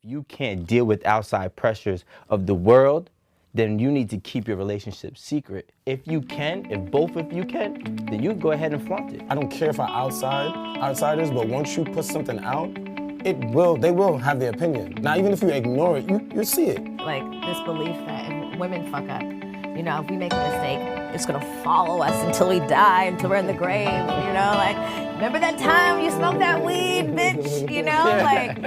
you can't deal with outside pressures of the world, then you need to keep your relationship secret. If you can, if both of you can, then you go ahead and flaunt it. I don't care for outsiders, but once you put something out, they will have their opinion. Now, even if you ignore it, you see it. Like this belief that if women fuck up, you know, if we make a mistake, it's gonna follow us until we die, until we're in the grave, you know, like, remember that time you smoked that weed, bitch, you know, like,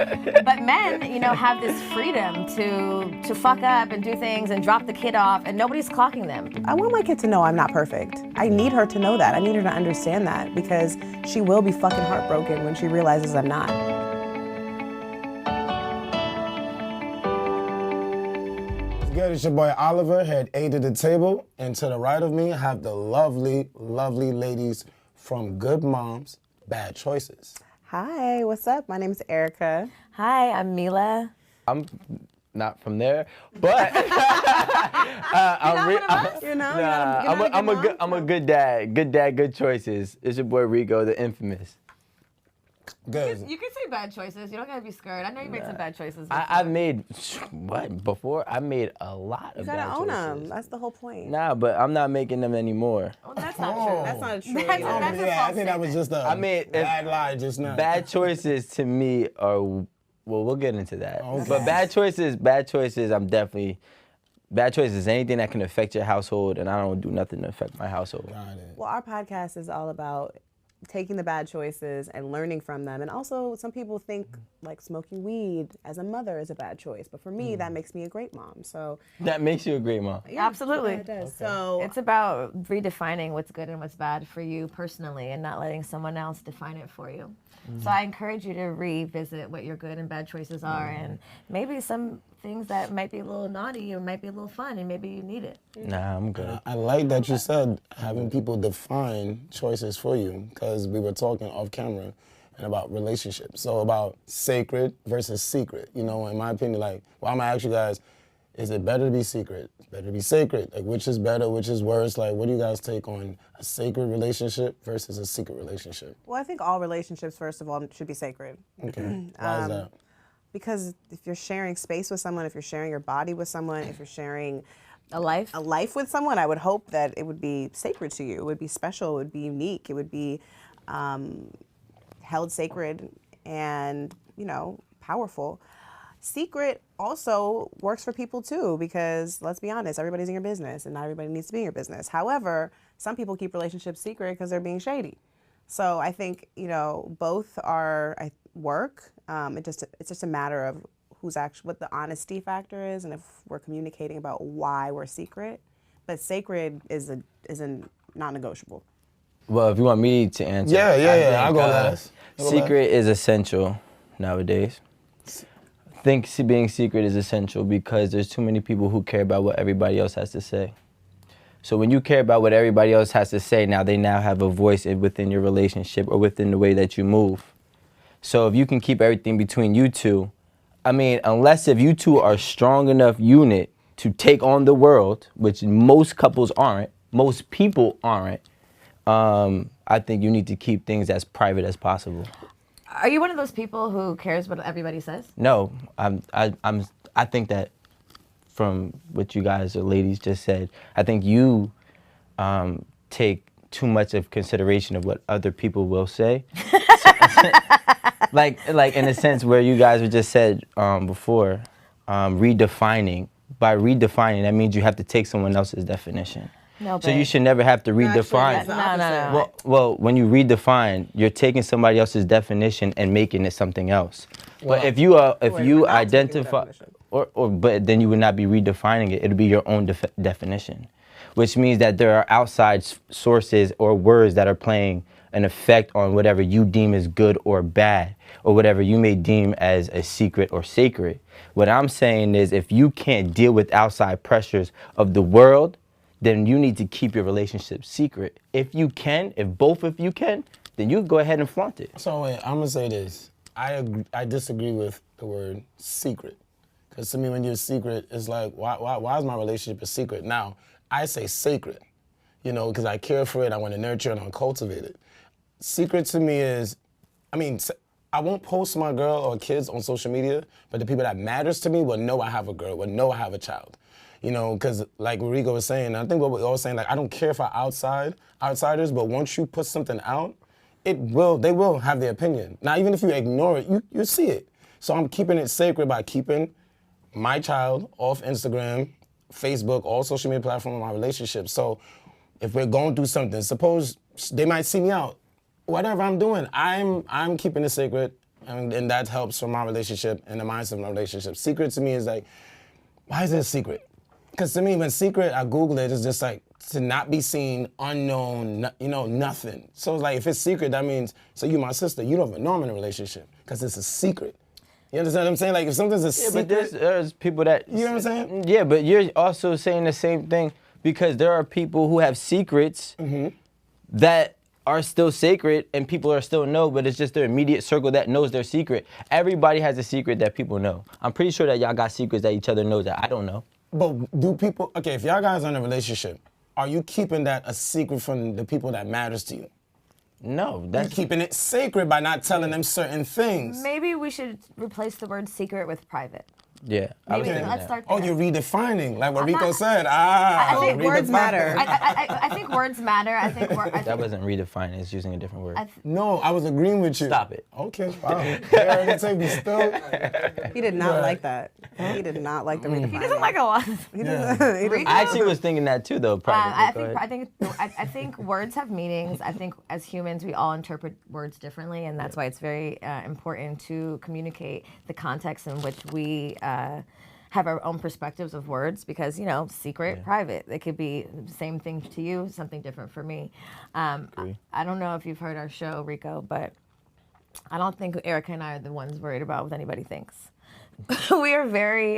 but men, you know, have this freedom to fuck up and do things and drop the kid off and nobody's clocking them. I want my kid to know I'm not perfect. I need her to know that. I need her to understand that because she will be fucking heartbroken when she realizes I'm not. Good, it's your boy Oliver, head A to the table, and to the right of me, I have the lovely, lovely ladies from Good Moms, Bad Choices. Hi, what's up? My name is Erica. Hi, I'm Milah. I'm not from there, but I'm a good dad. Good dad, good choices. It's your boy Rico, the infamous. Good. You can say bad choices. You don't gotta be scared. I know you made some bad choices. I've made, what, before? I made a lot of bad choices. You gotta own them. That's the whole point. Nah, but I'm not making them anymore. Well, that's not true. That's not true. That's a I false think that was just a bad lie just now. Bad choices to me are, well, we'll get into that. Okay. But bad choices, bad choices, anything that can affect your household, and I don't do nothing to affect my household. Got it. Well, our podcast is all about taking the bad choices and learning from them. And also, some people think like smoking weed as a mother is a bad choice. But for me, that makes me a great mom. So That makes you a great mom. yeah, Absolutely. it does. So It's about redefining what's good and what's bad for you personally and not letting someone else define it for you. So I encourage you to revisit what your good and bad choices are and maybe some things that might be a little naughty or might be a little fun and maybe you need it. Nah, I'm good. I like that you said having people define choices for you, because we were talking off camera and about relationships. So about sacred versus secret. You know, in my opinion, like, well, I'm gonna ask you guys, is it better to be secret? It's better to be sacred. Like, which is better, which is worse? Like, what do you guys take on a sacred relationship versus a secret relationship? well, I think all relationships, first of all, should be sacred. Okay, why is that? Because if you're sharing space with someone, if you're sharing your body with someone, if you're sharing A life? a life with someone, I would hope that it would be sacred to you. It would be special. It would be unique. It would be held sacred and, you know, powerful. Secret also works for people too, because let's be honest, everybody's in your business and not everybody needs to be in your business. However, some people keep relationships secret because they're being shady. So I think, you know, both are work. It's just a matter of who's actually, what the honesty factor is, and if we're communicating about why we're secret. But sacred is a non-negotiable. Well, if you want me to answer, Yeah, I'll go last. Secret is essential nowadays. I think being secret is essential because there's too many people who care about what everybody else has to say. So when you care about what everybody else has to say, they now have a voice within your relationship or within the way that you move. So if you can keep everything between you two, I mean, unless if you two are a strong enough unit to take on the world, which most couples aren't, most people aren't, I think you need to keep things as private as possible. Are you one of those people who cares what everybody says? No, I think that from what you guys or ladies just said, I think you take too much of consideration of what other people will say. like in a sense where you guys were just said before, redefining. By redefining, that means you have to take someone else's definition. No, So you should never have to redefine. No. Well, when you redefine, you're taking somebody else's definition and making it something else. But if you identify, but then you would not be redefining it. It'll be your own definition, which means that there are outside sources or words that are playing an effect on whatever you deem as good or bad, or whatever you may deem as a secret or sacred. What I'm saying is, if you can't deal with outside pressures of the world, then you need to keep your relationship secret. If you can, if both of you can, then you go ahead and flaunt it. So wait, I'm gonna say this. I disagree with the word secret, because to me, when you're secret, it's like, why is my relationship a secret? Now, I say sacred, you know, because I care for it, I want to nurture it, I want to cultivate it. Secret to me is, I mean, I won't post my girl or kids on social media, but the people that matters to me will know I have a girl, will know I have a child. You know, because like Rico was saying, I think what we're all saying, like I don't care for outsiders, but once you put something out, they will have their opinion. Now, even if you ignore it, you see it. So I'm keeping it sacred by keeping my child off Instagram, Facebook, all social media platforms, my relationship. So if we're going through something, suppose they might see me out, whatever I'm doing, I'm keeping it sacred, and that helps for my relationship and the mindset of my relationship. Secret to me is like, why is it a secret? Because to me, when secret, I Google it, it's just like to not be seen, unknown, nothing. So it's like, if it's secret, that means, so you my sister, you don't even know I'm in a relationship, because it's a secret. You understand what I'm saying? Like, if something's a secret. But there's people that. You know what I'm saying? Yeah, but you're also saying the same thing, because there are people who have secrets that are still sacred and people are still know, but it's just their immediate circle that knows their secret. Everybody has a secret that people know. I'm pretty sure that y'all got secrets that each other knows that I don't know. But do people, okay, if y'all guys are in a relationship, are you keeping that a secret from the people that matters to you? No, You're keeping it sacred by not telling them certain things. Maybe we should replace the word secret with private. Yeah. Maybe let's start there. Oh, you're redefining, like what Rico said. I think words matter. I think words matter. That wasn't redefining, it's using a different word. No, I was agreeing with you. Stop it. Okay, wow. Yeah, the table still. He did not like that. He did not like the redefining. He doesn't like a lot. I actually was thinking that too, though. I think words have meanings. I think as humans, we all interpret words differently, and that's why it's very important to communicate the context in which we have our own perspectives of words, because, secret, private, it could be the same thing to you, something different for me. I don't know if you've heard our show, Rico, but I don't think Erica and I are the ones worried about what anybody thinks. We are very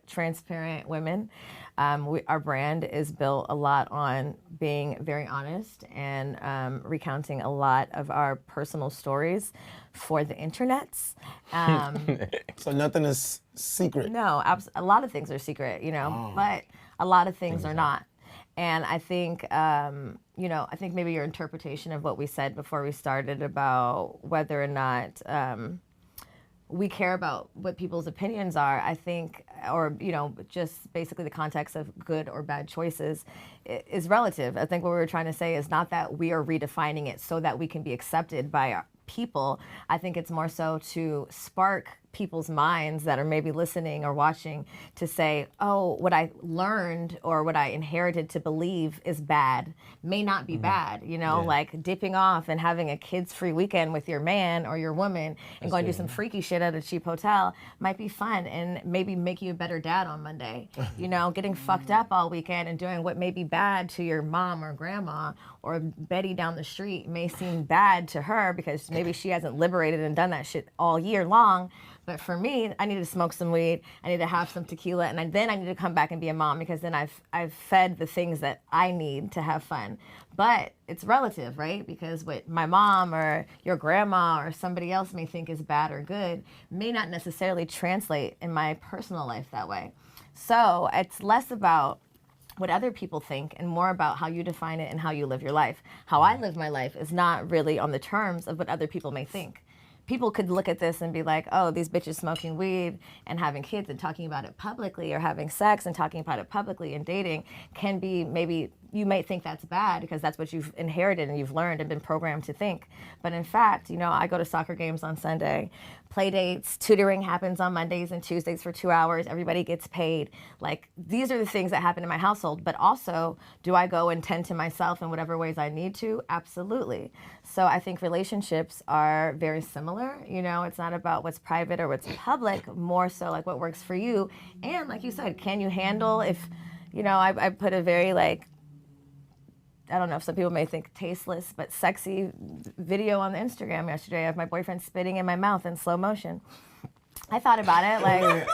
transparent women. Our brand is built a lot on being very honest and recounting a lot of our personal stories for the internets. So nothing is secret. No, a lot of things are secret, but a lot of things are not. And I think, I think maybe your interpretation of what we said before we started about whether or not we care about what people's opinions are, I think, or, just basically the context of good or bad choices is relative. I think what we were trying to say is not that we are redefining it so that we can be accepted by our people. I think it's more so to spark people's minds that are maybe listening or watching to say, oh, what I learned or what I inherited to believe is bad may not be bad, like dipping off and having a kids-free weekend with your man or your woman and going to do some freaky shit at a cheap hotel might be fun and maybe make you a better dad on Monday. Getting fucked up all weekend and doing what may be bad to your mom or grandma or Betty down the street may seem bad to her because maybe she hasn't liberated and done that shit all year long. But for me, I need to smoke some weed, I need to have some tequila, and then I need to come back and be a mom, because then I've fed the things that I need to have fun. But it's relative, right? Because what my mom or your grandma or somebody else may think is bad or good may not necessarily translate in my personal life that way. So it's less about what other people think and more about how you define it and how you live your life. How I live my life is not really on the terms of what other people may think. People could look at this and be like, oh, these bitches smoking weed and having kids and talking about it publicly, or having sex and talking about it publicly and dating can be, maybe you might think that's bad because that's what you've inherited and you've learned and been programmed to think. But in fact, I go to soccer games on Sunday, play dates, tutoring happens on Mondays and Tuesdays for 2 hours, everybody gets paid. Like, these are the things that happen in my household, but also, do I go and tend to myself in whatever ways I need to? Absolutely. So I think relationships are very similar. It's not about what's private or what's public, more so like what works for you. And like you said, can you handle if, I put a very I don't know if some people may think tasteless, but sexy video on the Instagram yesterday of my boyfriend spitting in my mouth in slow motion. I thought about it, like,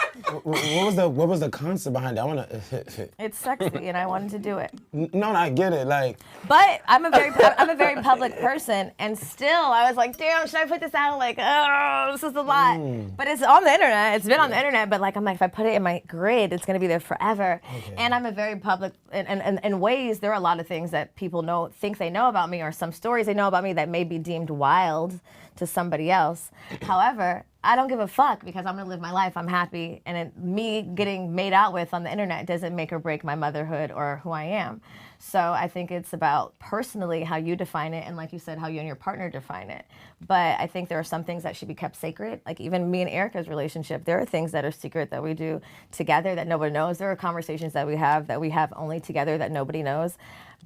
what was the concept behind it? I want to. it's sexy, and I wanted to do it. No, I get it. Like, But I'm a very public person, and still I was like, damn, should I put this out? Like, oh, this is a lot. But it's on the internet. It's been on the internet. But like, I'm like, if I put it in my grid, it's gonna be there forever. Okay. And I'm a very public, and in ways, there are a lot of things that people think they know about me, or some stories they know about me that may be deemed wild to somebody else. However, I don't give a fuck because I'm gonna live my life. I'm happy, and me getting made out with on the internet doesn't make or break my motherhood or who I am. So I think it's about personally how you define it, and like you said, how you and your partner define it. But I think there are some things that should be kept sacred. Like even me and Erica's relationship, there are things that are secret that we do together that nobody knows. There are conversations that we have only together that nobody knows.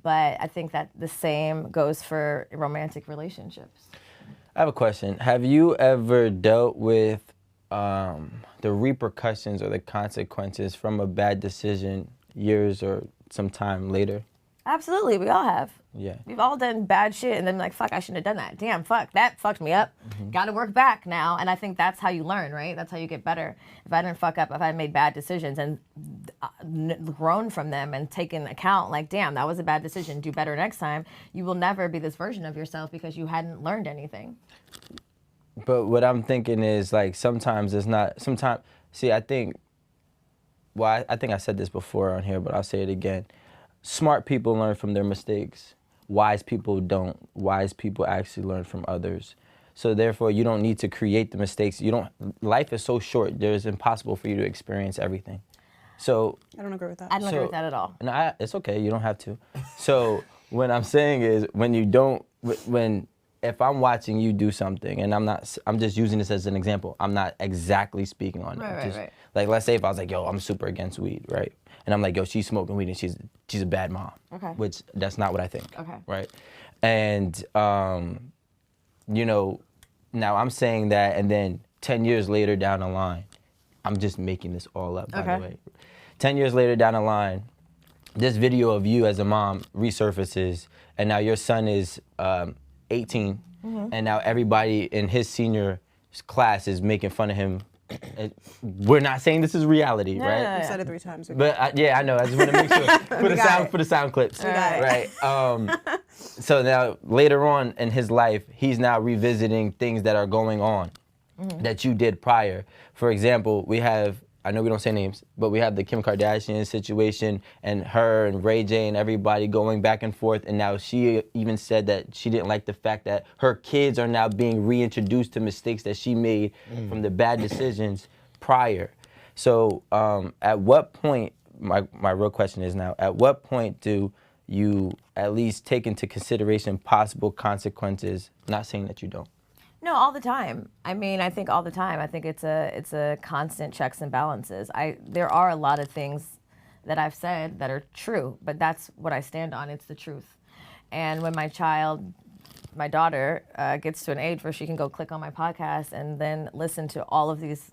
But I think that the same goes for romantic relationships. I have a question. Have you ever dealt with the repercussions or the consequences from a bad decision years or some time later? Absolutely, we all have. Yeah. We've all done bad shit and then like, fuck, I shouldn't have done that. Damn, fuck, that fucked me up. Gotta work back now. And I think that's how you learn, right? That's how you get better. If I didn't fuck up, if I made bad decisions and grown from them and taken account, like, damn, that was a bad decision, do better next time, you will never be this version of yourself because you hadn't learned anything. But what I'm thinking is like, sometimes it's not, see, I think I said this before on here, but I'll say it again. Smart people learn from their mistakes. Wise people don't. Wise people actually learn from others. So therefore, you don't need to create the mistakes. Life is so short. It's impossible for you to experience everything. So I don't agree with that. I don't agree with that at all. No, it's okay. You don't have to. So what I'm saying is if I'm watching you do something, and I'm just using this as an example. I'm not exactly speaking on it. Right. Like, let's say if I was like, yo, I'm super against weed, right? And I'm like, yo, she's smoking weed and she's a bad mom. Okay. Which that's not what I think. Okay. Right? And, now I'm saying that, and then 10 years later down the line, I'm just making this all up, by the way. 10 years later down the line, this video of you as a mom resurfaces, and now your son is 18, and now everybody in his senior class is making fun of him. We're not saying this is reality, right? You said it 3 times. But I know. I just want to make sure for the sound clips, right? So now later on in his life, he's now revisiting things that are going on that you did prior. For example, I know we don't say names, but we have the Kim Kardashian situation and her and Ray J and everybody going back and forth. And now she even said that she didn't like the fact that her kids are now being reintroduced to mistakes that she made from the bad decisions prior. So at what point, my real question is now, at what point do you at least take into consideration possible consequences? Not saying that you don't. No, all the time. I mean, I think all the time. I think it's a constant checks and balances. There are a lot of things that I've said that are true, but that's what I stand on. It's the truth. And when my daughter gets to an age where she can go click on my podcast and then listen to all of these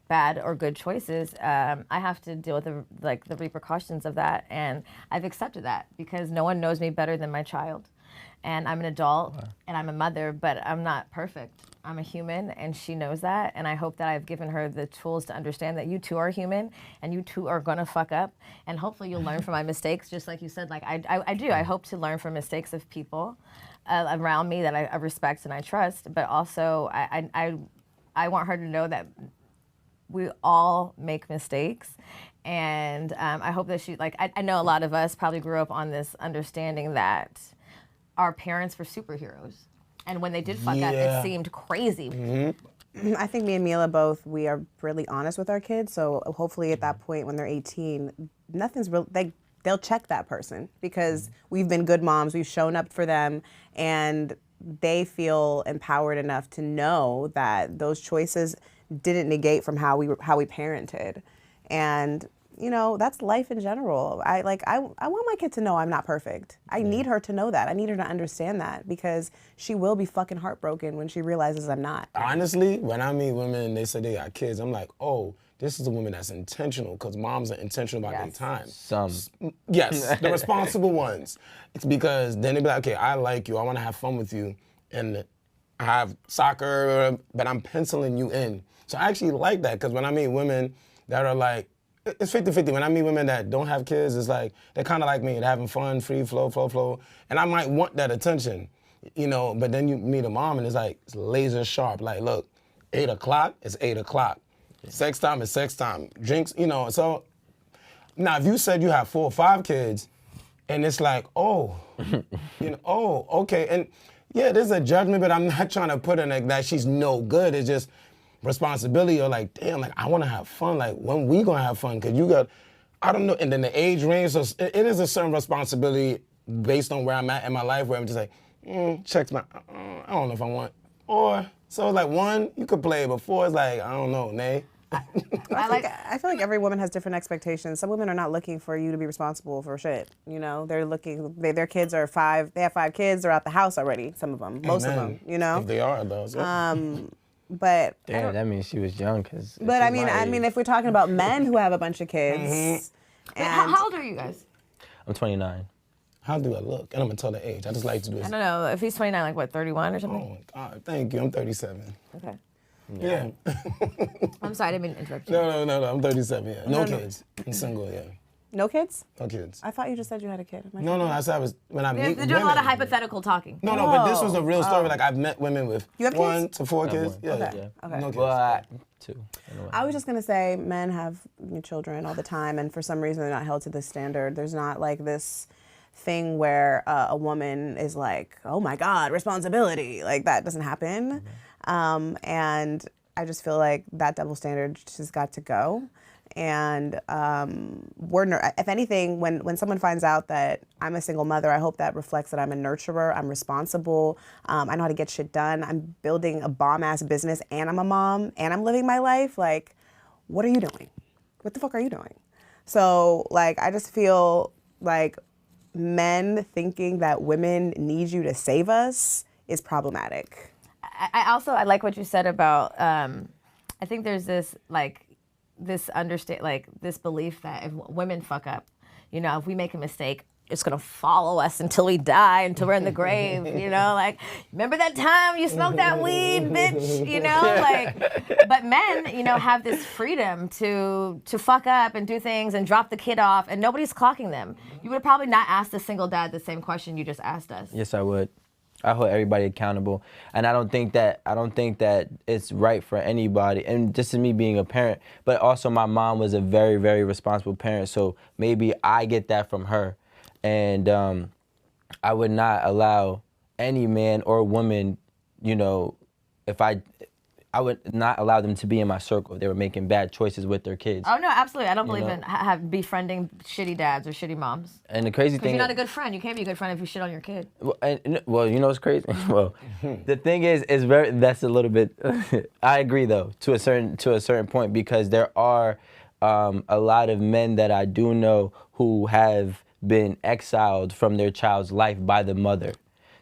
bad or good choices, I have to deal with the repercussions of that. And I've accepted that because no one knows me better than my child. And I'm an adult and I'm a mother, but I'm not perfect. I'm a human and she knows that. And I hope that I've given her the tools to understand that you too are human and you too are gonna fuck up. And hopefully you'll learn from my mistakes, just like you said, like I do. I hope to learn from mistakes of people around me that I respect and I trust. But also I want her to know that we all make mistakes. And I hope that she, like, I know a lot of us probably grew up on this understanding that our parents were superheroes. And when they did fuck up, it seemed crazy. I think me and Milah both, we are really honest with our kids. So hopefully at that point when they're 18, nothing's real, they'll check that person because we've been good moms, we've shown up for them, and they feel empowered enough to know that those choices didn't negate from how we parented. And you know, that's life in general. I want my kid to know I'm not perfect. I need her to know that. I need her to understand that because she will be fucking heartbroken when she realizes I'm not. Honestly, when I meet women and they say they got kids, I'm like, oh, this is a woman that's intentional because moms are intentional about their time. Yes, the responsible ones. It's because then they be like, okay, I like you. I want to have fun with you. And I have soccer, but I'm penciling you in. So I actually like that, because when I meet women that are like, it's 50-50. When I meet women that don't have kids, it's like, they're kind of like me. They're having fun, free flow. And I might want that attention, you know, but then you meet a mom and it's like, it's laser sharp. Like, look, 8 o'clock is 8 o'clock. Sex time is sex time. Drinks, you know, so. Now, if you said you have 4 or 5 kids, and it's like, oh, you know, oh, okay. And yeah, there's a judgment, but I'm not trying to put in that she's no good. It's just responsibility, or like, damn, like, I want to have fun. Like, when we gonna have fun? Because you got, I don't know, and then the age range, so it is a certain responsibility based on where I'm at in my life, where I'm just like, checks my, I don't know if I want. Or, so like 1, you could play, but 4 is like, I don't know, nay. I feel like every woman has different expectations. Some women are not looking for you to be responsible for shit. You know, they're looking. Their kids are 5. They have 5 kids. They're out the house already. Some of them, most of them. You know, if they are adults. Yeah. But Damn, that means she was young. But I mean, if we're talking about men who have a bunch of kids, and How old are you guys? I'm 29. How do I look? And I'm gonna tell the age. I just like to do this. I don't know. If he's 29, like what, 31 or Oh something? my God, thank you. I'm 37. Okay. Yeah. I'm sorry, I didn't mean to interrupt you. No. I'm 37. Yeah. No kids. I'm single. Yeah. no kids. No kids. I thought you just said you had a kid. No. I said I was when I meet They're doing a lot of women. hypothetical talking. No, but this was a real story. Like, I've met women with You have 1 kids? to 4 kids. one. Yeah. Okay. Yeah. Okay. No kids. Well, 2. I was just gonna say men have children all the time, and for some reason they're not held to this standard. There's not like this thing where a woman is like, oh my God, responsibility. Like, that doesn't happen. And I just feel like that double standard just has got to go. And if anything, when someone finds out that I'm a single mother, I hope that reflects that I'm a nurturer, I'm responsible, I know how to get shit done, I'm building a bomb-ass business, and I'm a mom, and I'm living my life. Like, what are you doing? What the fuck are you doing? So, like, I just feel like men thinking that women need you to save us is problematic. I like what you said about, I think there's this, like, this belief that if women fuck up, you know, if we make a mistake, it's gonna follow us until we die, until we're in the grave, you know, like, remember that time you smoked that weed, bitch, you know, like, but men, you know, have this freedom to fuck up and do things and drop the kid off, and nobody's clocking them. You would have probably not asked a single dad the same question you just asked us. Yes, I would. I hold everybody accountable, and I don't think that it's right for anybody. And just as me being a parent, but also my mom was a very, very responsible parent, so maybe I get that from her, and I would not allow any man or woman, you know, I would not allow them to be in my circle. They were making bad choices with their kids. Oh no, absolutely. I don't believe in befriending shitty dads or shitty moms. And the crazy thing, you're not a good friend. You can't be a good friend if you shit on your kid. Well, you know what's crazy? Well, the thing is that's a little bit. I agree though, to a certain point, because there are a lot of men that I do know who have been exiled from their child's life by the mother.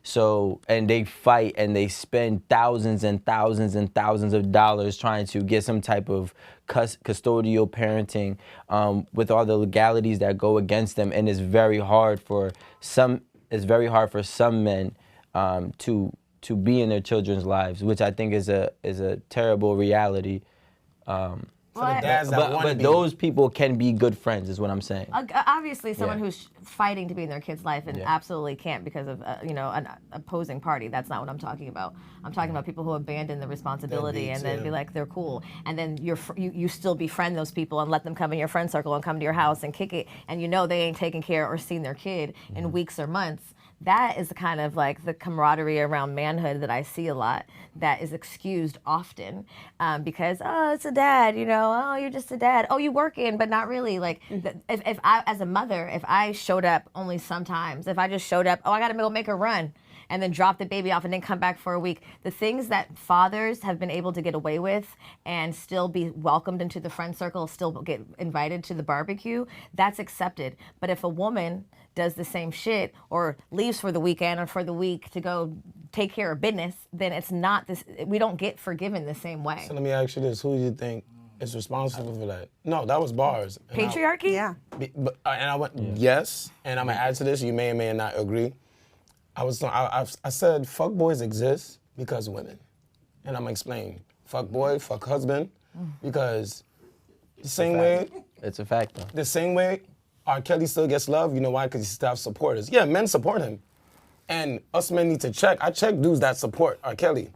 So, and they fight and they spend thousands and thousands and thousands of dollars trying to get some type of custodial parenting with all the legalities that go against them. And it's very hard for some men to be in their children's lives, which I think is a terrible reality. But those people can be good friends, is what I'm saying. Obviously, someone who's fighting to be in their kid's life and absolutely can't because of an opposing party. That's not what I'm talking about. I'm talking about people who abandon the responsibility and then be like, they're cool, and then you still befriend those people and let them come in your friend circle and come to your house and kick it, and you know they ain't taking care or seen their kid in weeks or months. That is the kind of like the camaraderie around manhood that I see a lot that is excused often because, oh, it's a dad, you know, oh, you're just a dad. Oh, you working, but not really. Like if I, as a mother, if I showed up only sometimes, if I just showed up, oh, I got to go make a run and then drop the baby off and then come back for a week. The things that fathers have been able to get away with and still be welcomed into the friend circle, still get invited to the barbecue, that's accepted. But if a woman does the same shit or leaves for the weekend or for the week to go take care of business, then it's not this, we don't get forgiven the same way. So let me ask you this, who do you think is responsible for that? No, that was bars. Patriarchy? Yeah. And I went, yes, and I'm gonna add to this, you may or may not agree. I said fuckboys exist because of women. And I'm gonna explain. fuck boy, fuck husband, because the same way. It's a fact, though. The same way R. Kelly still gets love, you know why? Because he still has supporters. Yeah, men support him. And us men need to check. I check dudes that support R. Kelly.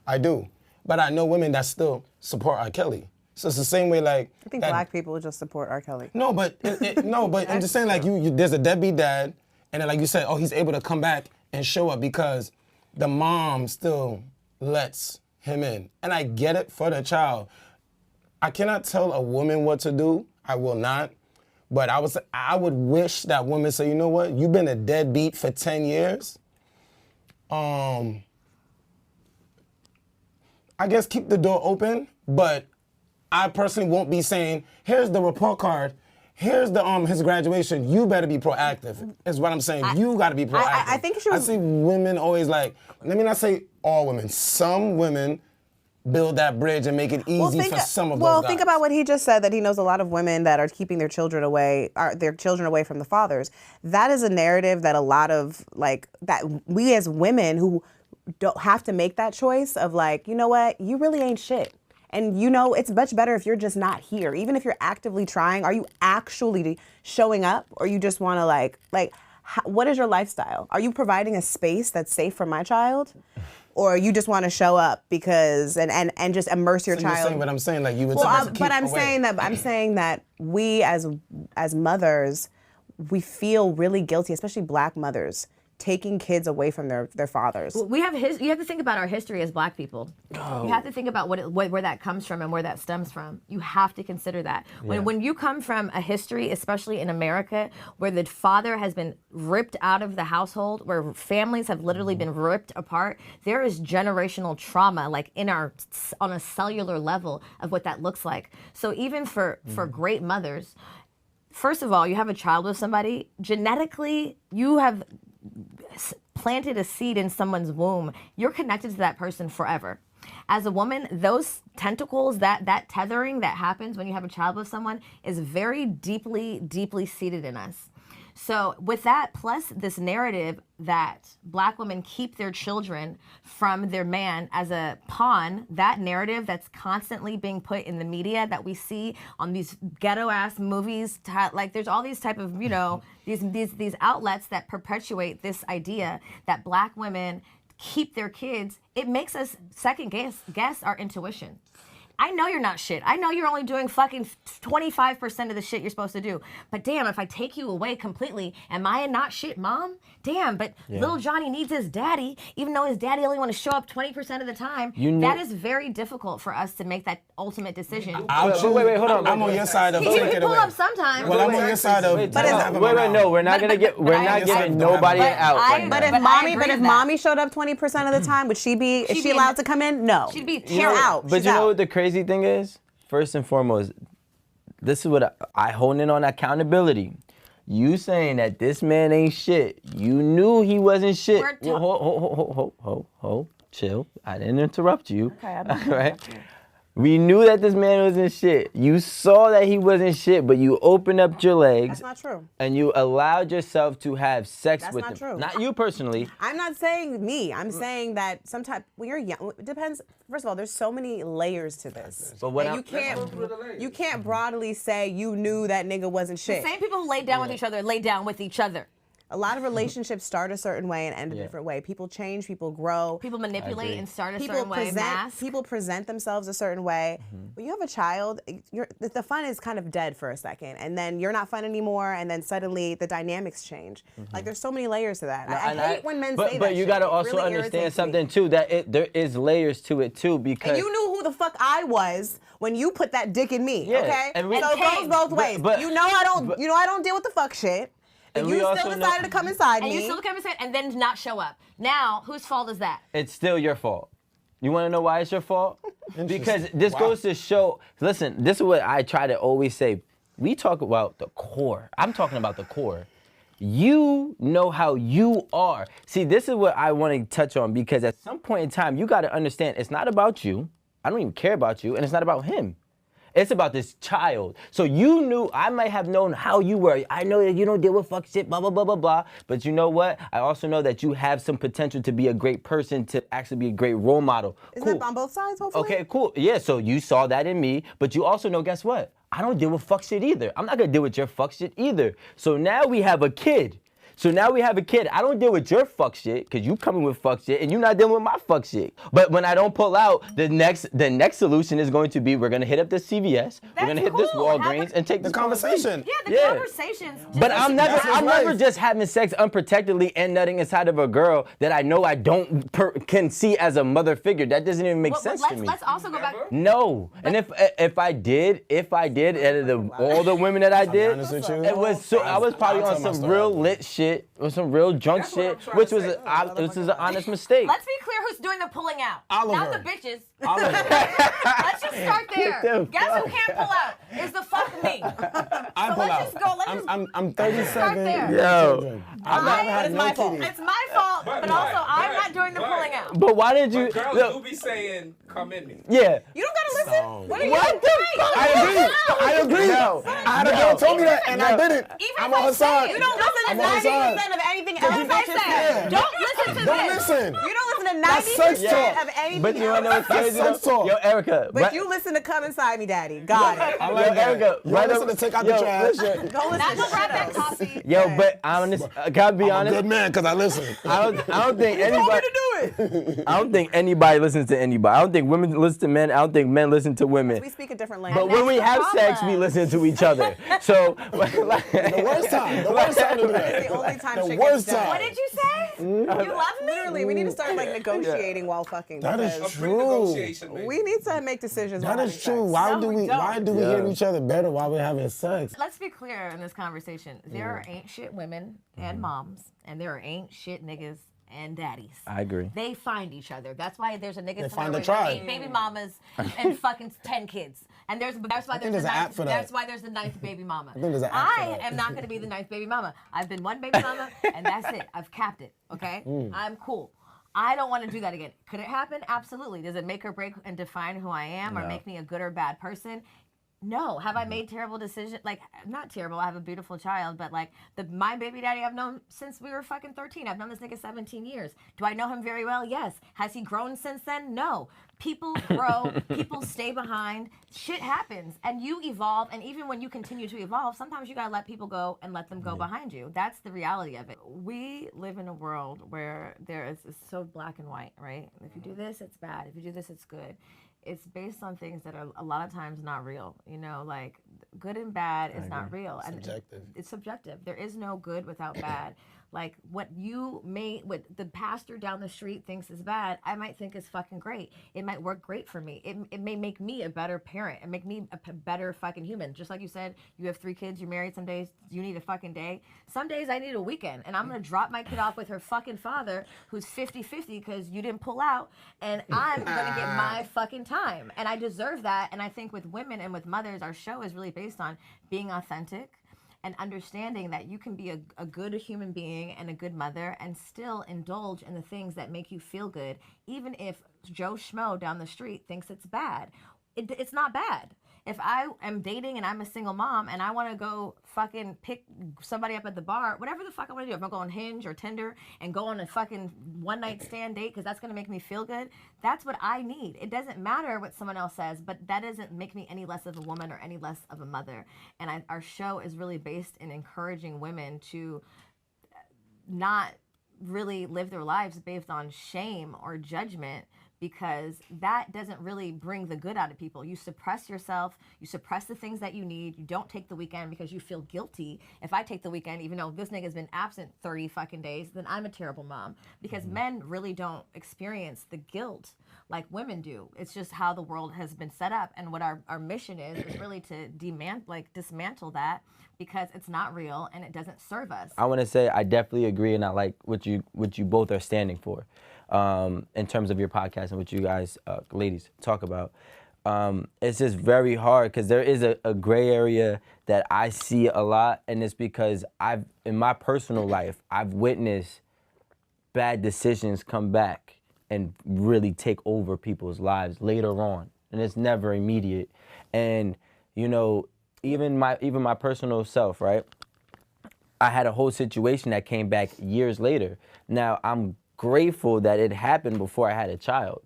I do. But I know women that still support R. Kelly. So it's the same way, like... I think black people just support R. Kelly. No, but I'm just saying, like, you there's a deadbeat dad, and then, like you said, oh, he's able to come back and show up because the mom still lets him in. And I get it for the child. I cannot tell a woman what to do. I will not. But I would wish that women say, you know what? You've been a deadbeat for 10 years. I guess keep the door open, but I personally won't be saying, here's the report card, here's the his graduation. You better be proactive, is what I'm saying. You got to be proactive. I think you should... I see women always like, let me not say all women, some women build that bridge and make it easy for some of those guys. Think about what he just said, that he knows a lot of women that are keeping their children away from the fathers. That is a narrative that a lot of, like, that we as women who don't have to make that choice of, like, you know what, you really ain't shit. And you know, it's much better if you're just not here. Even if you're actively trying, are you actually showing up, or you just want to what is your lifestyle? Are you providing a space that's safe for my child? Or you just want to show up because and just immerse your child. You're saying what I'm saying, like you would. But I'm saying that we as mothers, we feel really guilty, especially black mothers, taking kids away from their fathers. Well, you have to think about our history as black people. Oh. You have to think about where that comes from and where that stems from. You have to consider that. When you come from a history, especially in America, where the father has been ripped out of the household, where families have literally been ripped apart, there is generational trauma, like on a cellular level of what that looks like. So even for great mothers, first of all, you have a child with somebody, genetically, you have planted a seed in someone's womb. You're connected to that person forever. As a woman, those tentacles, that tethering that happens when you have a child with someone is very deeply, deeply seated in us. So with that, plus this narrative that black women keep their children from their man as a pawn, that narrative that's constantly being put in the media that we see on these ghetto-ass movies, like there's all these type of, you know, these outlets that perpetuate this idea that black women keep their kids. It makes us second guess our intuition. I know you're not shit. I know you're only doing fucking 25% of the shit you're supposed to do. But damn, if I take you away completely, am I not shit, mom? Damn, but little Johnny needs his daddy, even though his daddy only want to show up 20% of the time. That is very difficult for us to make that ultimate decision. Wait, hold on. I'm on your side of take it away. He pull up sometimes. Well, I'm on your side of. Wait, no, we're not giving nobody an out. But if mommy showed up 20% of the time, is she allowed to come in? No. She'd be out. But you know what the crazy thing is? First and foremost, this is what I hone in on: accountability. You saying that this man ain't shit. You knew he wasn't shit. Chill. I didn't interrupt you. Okay, I'm not right? We knew that this man wasn't shit. You saw that he wasn't shit, but you opened up your legs. That's not true. And you allowed yourself to have sex with him. That's not true. Not you personally. I'm not saying me. I'm saying that when you're young, it depends. First of all, there's so many layers to this. But what you can't broadly say you knew that nigga wasn't shit. The same people who laid down with each other laid down with each other. A lot of relationships start a certain way and end a different way. People change, people grow. People manipulate and start a certain way. People present themselves a certain way. When you have a child, the fun is kind of dead for a second, and then you're not fun anymore, and then suddenly the dynamics change. Like there's so many layers to that. I hate when men say that. But you got to also understand something too, that there is layers to it too, because and you knew who the fuck I was when you put that dick in me. Okay, and so it goes both ways. You know I don't deal with the fuck shit. And you still decided to come inside me. And you still come inside and then not show up. Now, whose fault is that? It's still your fault. You want to know why it's your fault? Because this goes to show, listen, this is what I try to always say. We talk about the core. I'm talking about the core. You know how you are. See, this is what I want to touch on, because at some point in time, you got to understand it's not about you. I don't even care about you, and it's not about him. It's about this child. So you knew, I might have known how you were. I know that you don't deal with fuck shit, blah, blah, blah, blah, blah. But you know what? I also know that you have some potential to be a great person, to actually be a great role model. Isn't that on both sides, hopefully? Okay, cool. Yeah, so you saw that in me, but you also know, guess what? I don't deal with fuck shit either. I'm not gonna deal with your fuck shit either. So now we have a kid. I don't deal with your fuck shit, because you coming with fuck shit, and you're not dealing with my fuck shit. But when I don't pull out, the next solution is going to be, we're going to hit up this CVS, we're going to hit this Walgreens, and take the conversation. Yeah, the conversations. But I'm never just having sex unprotectedly and nutting inside of a girl that I know I don't can see as a mother figure. That doesn't even make sense to me. Let's also go back. No, and if I did, out of all the women that I did, I was probably on some real lit shit. With some real drunk shit, which was an honest mistake. Let's be clear who's doing the pulling out. Oliver. Not the bitches. Let's just start there. Guess who can't pull out? Is the fuck me. I pull out. I'm 37. Start there. Yo, it's my fault. It's my fault, but also I'm not doing the pulling out. But why did you? Girls do be saying, "Come in me." Yeah. You don't gotta listen. What are you What the fuck? I agree. No. I had a girl told me that, and I didn't. I'm on her side. You don't listen to 90% of anything else As I said, don't listen to Don't this. listen. You don't listen to That's sex 90% talk. of anything But you else. wanna know what's crazy? sex talk. Yo, Erica. But you listen to Come Inside Me, Daddy. Got it. I like that. Erica, You listen to Take Out the Trash. Go listen Now to go grab that shit. coffee. Yo, but honest, gotta be I'm a honest. good man because I listen. I don't think Told me anybody. to do it. I don't think anybody listens to anybody. I don't think women listen to men. I don't think men listen to women. We speak a different language. But when we the have sex, we problem. listen to each other. So The worst time. The worst time to do that. It's the only time The shit worst gets done. time. What did you say? You love me? Literally, we need to start like negotiating while fucking. That is because true. Negotiation, baby. We need to make decisions. That while is having true. sex. Why No, do we we? don't. Why do we hear each other better while we're having sex? Let's be clear in this conversation. There ain't shit women and moms, and there ain't shit niggas and daddies. I agree. They find each other. That's why there's a nigga find somewhere the with tribe. 8 baby mamas and fucking 10 kids. And that's why there's there's the an app ninth. for that. That's why there's the 9th baby mama. think there's an app for I that. am not going to be the 9th baby mama. I've been one baby mama, and that's it. I've capped it. Okay, I'm cool. I don't want to do that again. Could it happen? Absolutely. Does it make or break and define who I am, or make me a good or bad person? No. Have I made terrible decisions? Like, not terrible. I have a beautiful child, but like my baby daddy I've known since we were fucking 13. I've known this nigga 17 years. Do I know him very well? Yes. Has he grown since then? No. People grow. People stay behind. Shit happens, and you evolve. And even when you continue to evolve, sometimes you gotta let people go and let them go behind you. That's the reality of it. We live in a world where it's so black and white, right? If you do this, it's bad. If you do this, it's good. It's based on things that are a lot of times not real. You know, like good and bad is not real. Subjective. And it's subjective. There is no good without bad. Like what the pastor down the street thinks is bad, I might think is fucking great. It might work great for me. It may make me a better parent and make me a better fucking human. Just like you said, you have 3 kids, you're married, some days you need a fucking day. Some days I need a weekend, and I'm gonna drop my kid off with her fucking father who's 50-50 because you didn't pull out, and I'm gonna get my fucking time. And I deserve that. And I think with women and with mothers, our show is really based on being authentic and understanding that you can be a good human being and a good mother and still indulge in the things that make you feel good, even if Joe Schmo down the street thinks it's bad. It's not bad. If I am dating and I'm a single mom and I want to go fucking pick somebody up at the bar, whatever the fuck I want to do, if I'm going Hinge or Tinder and go on a fucking one night stand date because that's going to make me feel good, that's what I need. It doesn't matter what someone else says, but that doesn't make me any less of a woman or any less of a mother. And our show is really based in encouraging women to not really live their lives based on shame or judgment, because that doesn't really bring the good out of people. You suppress yourself, you suppress the things that you need, you don't take the weekend because you feel guilty. If I take the weekend, even though this nigga's been absent 30 fucking days, then I'm a terrible mom. Because men really don't experience the guilt like women do. It's just how the world has been set up, and what our mission is really to dismantle that, because it's not real and it doesn't serve us. I want to say I definitely agree, and I like what you both are standing for, in terms of your podcast and what you guys, ladies, talk about. It's just very hard because there is a gray area that I see a lot, and it's because in my personal life, I've witnessed bad decisions come back and really take over people's lives later on, and it's never immediate. And, you know, even my personal self, right? I had a whole situation that came back years later. Now, I'm grateful that it happened before I had a child.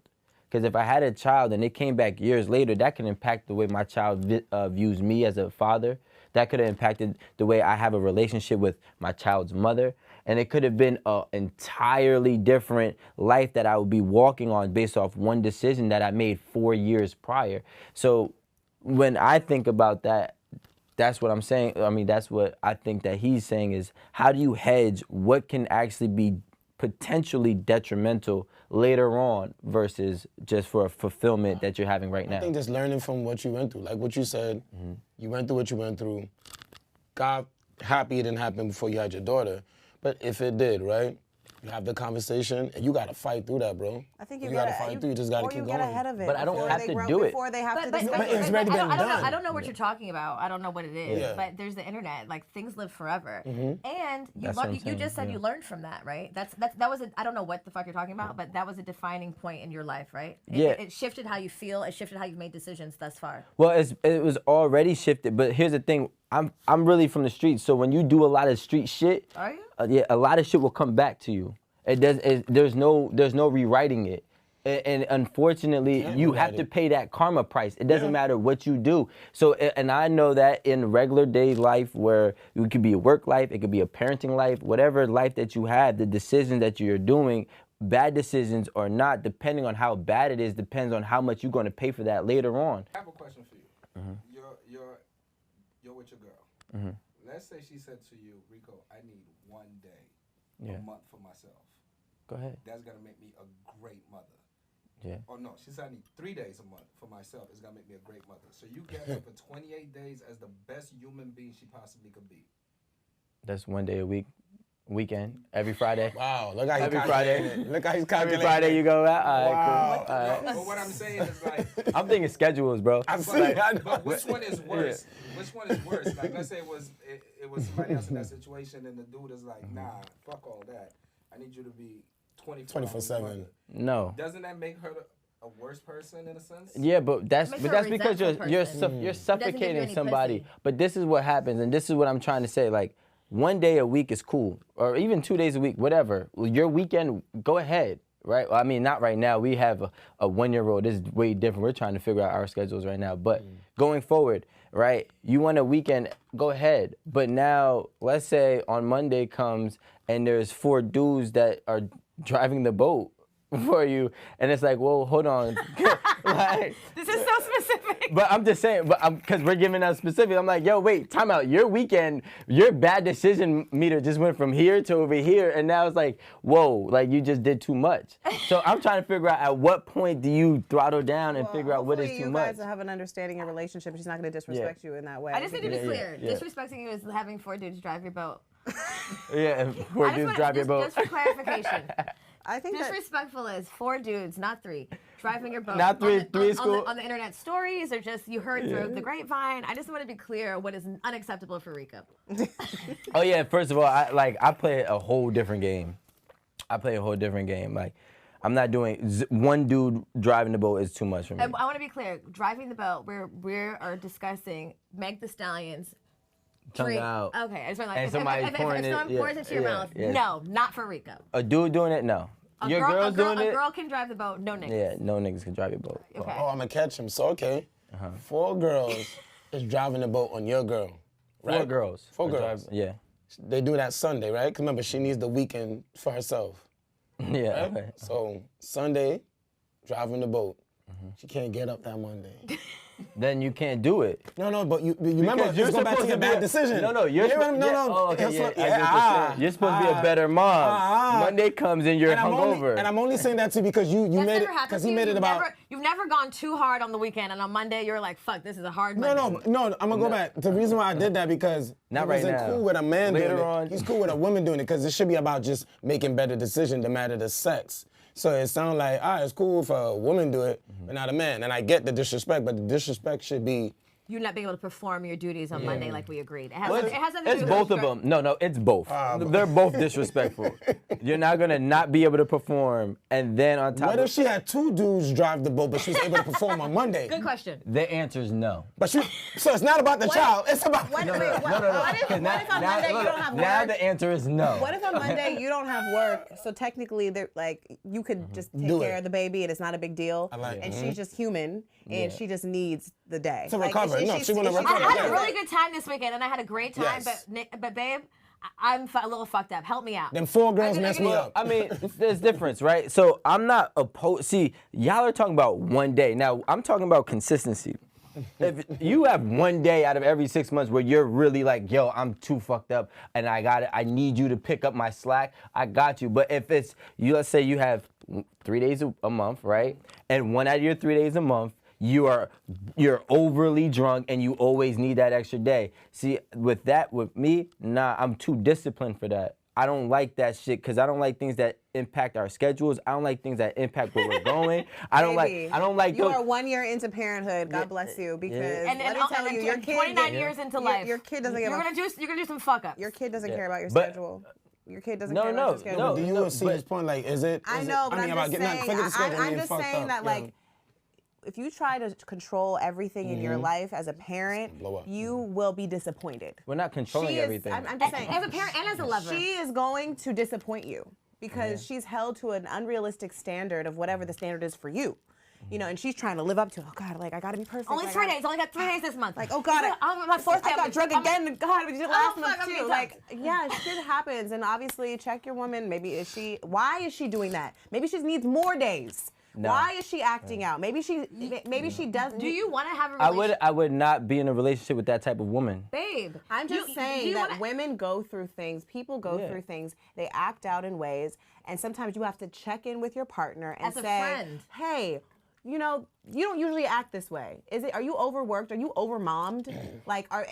Because if I had a child and it came back years later, that can impact the way my child views me as a father. That could have impacted the way I have a relationship with my child's mother. And it could have been an entirely different life that I would be walking on based off one decision that I made 4 years prior. So when I think about that, that's what I'm saying. I mean, that's what I think that he's saying is, how do you hedge what can actually be potentially detrimental later on versus just for a fulfillment that you're having right now? I think just learning from what you went through. Like what you said, you went through what you went through. God happy it didn't happen before you had your daughter. But if it did, right? You have the conversation, and you got to fight through that, bro. I think you got to fight through. You just got to keep going. Or you get ahead of it. But I don't have to do it. Before they have to But it's already been done. I don't know what you're talking about. I don't know what it is. Yeah. But there's the internet. Like, things live forever. And That's what I'm you saying, just said yeah. you learned from that, right? That was I don't know what the fuck you're talking about, but that was a defining point in your life, right? Yeah. It shifted how you feel. It shifted how you've made decisions thus far. Well, it was already shifted, but here's the thing. I'm really from the streets, so when you do a lot of street shit, Are you? Yeah, a lot of shit will come back to you. There's no rewriting it. And unfortunately, you have to pay that karma price. It doesn't matter what you do. So, and I know that in regular day life, where it could be a work life, it could be a parenting life, whatever life that you have, the decisions that you're doing, bad decisions or not, depending on how bad it is, depends on how much you're going to pay for that later on. I have a question for you. You're with your girl. Let's say she said to you, Rico, I need 1 day a month for myself. Go ahead. That's gonna make me a great mother. Yeah. Oh no, she said I need 3 days a month for myself. It's gonna make me a great mother. So you get her for 28 days as the best human being she possibly could be. That's 1 day a week, weekend, every Friday. Wow, look how he's Every calculating Friday. it. Look how he's Every calculating Friday it. you go out. All right, Wow. cool. All right. But what I'm saying is like, I'm thinking schedules, bro. I'm saying, I know. but which one is worse? Which one is worse? Like, let's say it was somebody else in that situation, and the dude is like, nah, fuck all that. I need you to be 24/7. No. Doesn't that make her a worse person in a sense? Yeah, but that's Makes her a because you're resentful you're person. you're give you suffocating any somebody. pussy. But this is what happens, and this is what I'm trying to say. Like, 1 day a week is cool, or even 2 days a week, whatever. Your weekend, go ahead, right? Well, I mean, not right now. We have a 1-year-old. This is way different. We're trying to figure out our schedules right now. But going forward, right? You want a weekend, go ahead. But now, let's say on Monday comes and there's 4 dudes that are driving the boat for you, and it's like, well, hold on. Like, This is so specific. but I'm just saying, because we're giving out specific. I'm like, yo, wait, time out. Your weekend, your bad decision meter just went from here to over here, and now it's like, whoa, like you just did too much. So I'm trying to figure out at what point do you throttle down and figure out what is too you much. guys have an understanding in relationship. She's not going to disrespect you in that way. I just need to be clear. yeah. Disrespecting you is having 4 dudes drive your boat. Yeah, and 4 I just dudes wanna- drive your boat. Just for clarification. I think that Disrespectful is 4 dudes, not 3, driving your boat. Not three- on the, three on, is cool. on the internet stories, or just you heard through the grapevine. I just want to be clear what is unacceptable for Rico. Oh yeah, first of all, I play a whole different game. Like, I'm not doing 1 dude driving the boat is too much for me. And I want to be clear. Driving the boat, we are discussing Meg the Stallion's Tongue drink. out. Okay, I just want to And somebody pouring if someone it, pours yeah, into your yeah, mouth, yeah. no, not for Rico. A dude doing it, no. Your girl's doing a it. girl can drive the boat, no niggas. Yeah, no niggas can drive your boat. Okay. Oh, I'm gonna catch him. So okay, 4 girls is driving the boat on your girl, right? 4 girls. 4 are girls. Yeah. They do that Sunday, right? 'Cause remember, she needs the weekend for herself. Yeah. Right? Okay. So Sunday, driving the boat. She can't get up that Monday. Then you can't do it. No, but you remember, Because you're let's go back supposed to your to be bad a- decision. No, you're You hear him? supposed- yeah, No. oh, okay, That's yeah, what- I get what you're saying. You're supposed to be a better mom. Monday comes and you're hungover. And I'm only saying that too because you That's made never it happened because to he you. made it about. You've never gone too hard on the weekend, and on Monday you're like, "Fuck, this is a hard No, Monday." I'm gonna go back. The reason why I did that because Not he right wasn't now. cool with a man Later doing it. on. He's cool with a woman doing it because it should be about just making better decisions no matter the sex. So it sounds like, it's cool if a woman do it, but not a man. And I get the disrespect, but the disrespect should be you not being able to perform your duties on Monday like we agreed. It has nothing to It's do both with of them. No, it's both. They're both disrespectful. You're not gonna not be able to perform, and then on top What if she had 2 dudes drive the boat, but she's able to perform on Monday? Good question. the answer is no. But so it's not about the child. It's about. What if on Monday you don't have work? Now the answer is no. What if on Monday you don't have work? So technically, like you could just take care of the baby, and it's not a big deal. And she's just human, and she just needs the day to recover. She want to I recover. had a really good time this weekend, and I had a great time. Yes. But babe, I'm a little fucked up. Help me out. Them 4 girls messed me up. I mean, there's difference, right? So I'm not opposed. See, y'all are talking about one day. Now I'm talking about consistency. If you have one day out of every 6 months where you're really like, yo, I'm too fucked up and I need you to pick up my slack, I got you. But if it's let's say you have 3 days a month, right? And one out of your 3 days a month, you're overly drunk and you always need that extra day. See, with me, nah, I'm too disciplined for that. I don't like that shit because I don't like things that impact our schedules. I don't like things that impact where we're going. I don't like. You are 1 year into parenthood. God bless you, because let me tell you, your kid 29 years into life. Your kid doesn't. You're gonna do some fuck ups. Your kid doesn't care about your schedule. Your kid doesn't care about your schedule. No, Do you see his point? Like, is it? I know, but I'm just saying. I'm just saying that like. If you try to control everything in your life as a parent, you will be disappointed. We're not controlling everything. I'm just saying. As a parent and as a lover. She is going to disappoint you because she's held to an unrealistic standard of whatever the standard is for you. You know, and she's trying to live up to, oh God, like I gotta be perfect. Only 3 days. Only got 3 days this month. Like, oh God, my fourth day. I got drunk again. God, we did last month I'm too. Like, yeah, shit happens, and obviously, check your woman. Why is she doing that? Maybe she needs more days. No. Why is she acting out? Maybe she doesn't. Do you want to have a relationship? I would not be in a relationship with that type of woman. Babe, I'm just saying that women go through things. People go through things. They act out in ways, and sometimes you have to check in with your partner and say, "Hey, you know, you don't usually act this way. Are you overworked? Are you overmommed? Like, are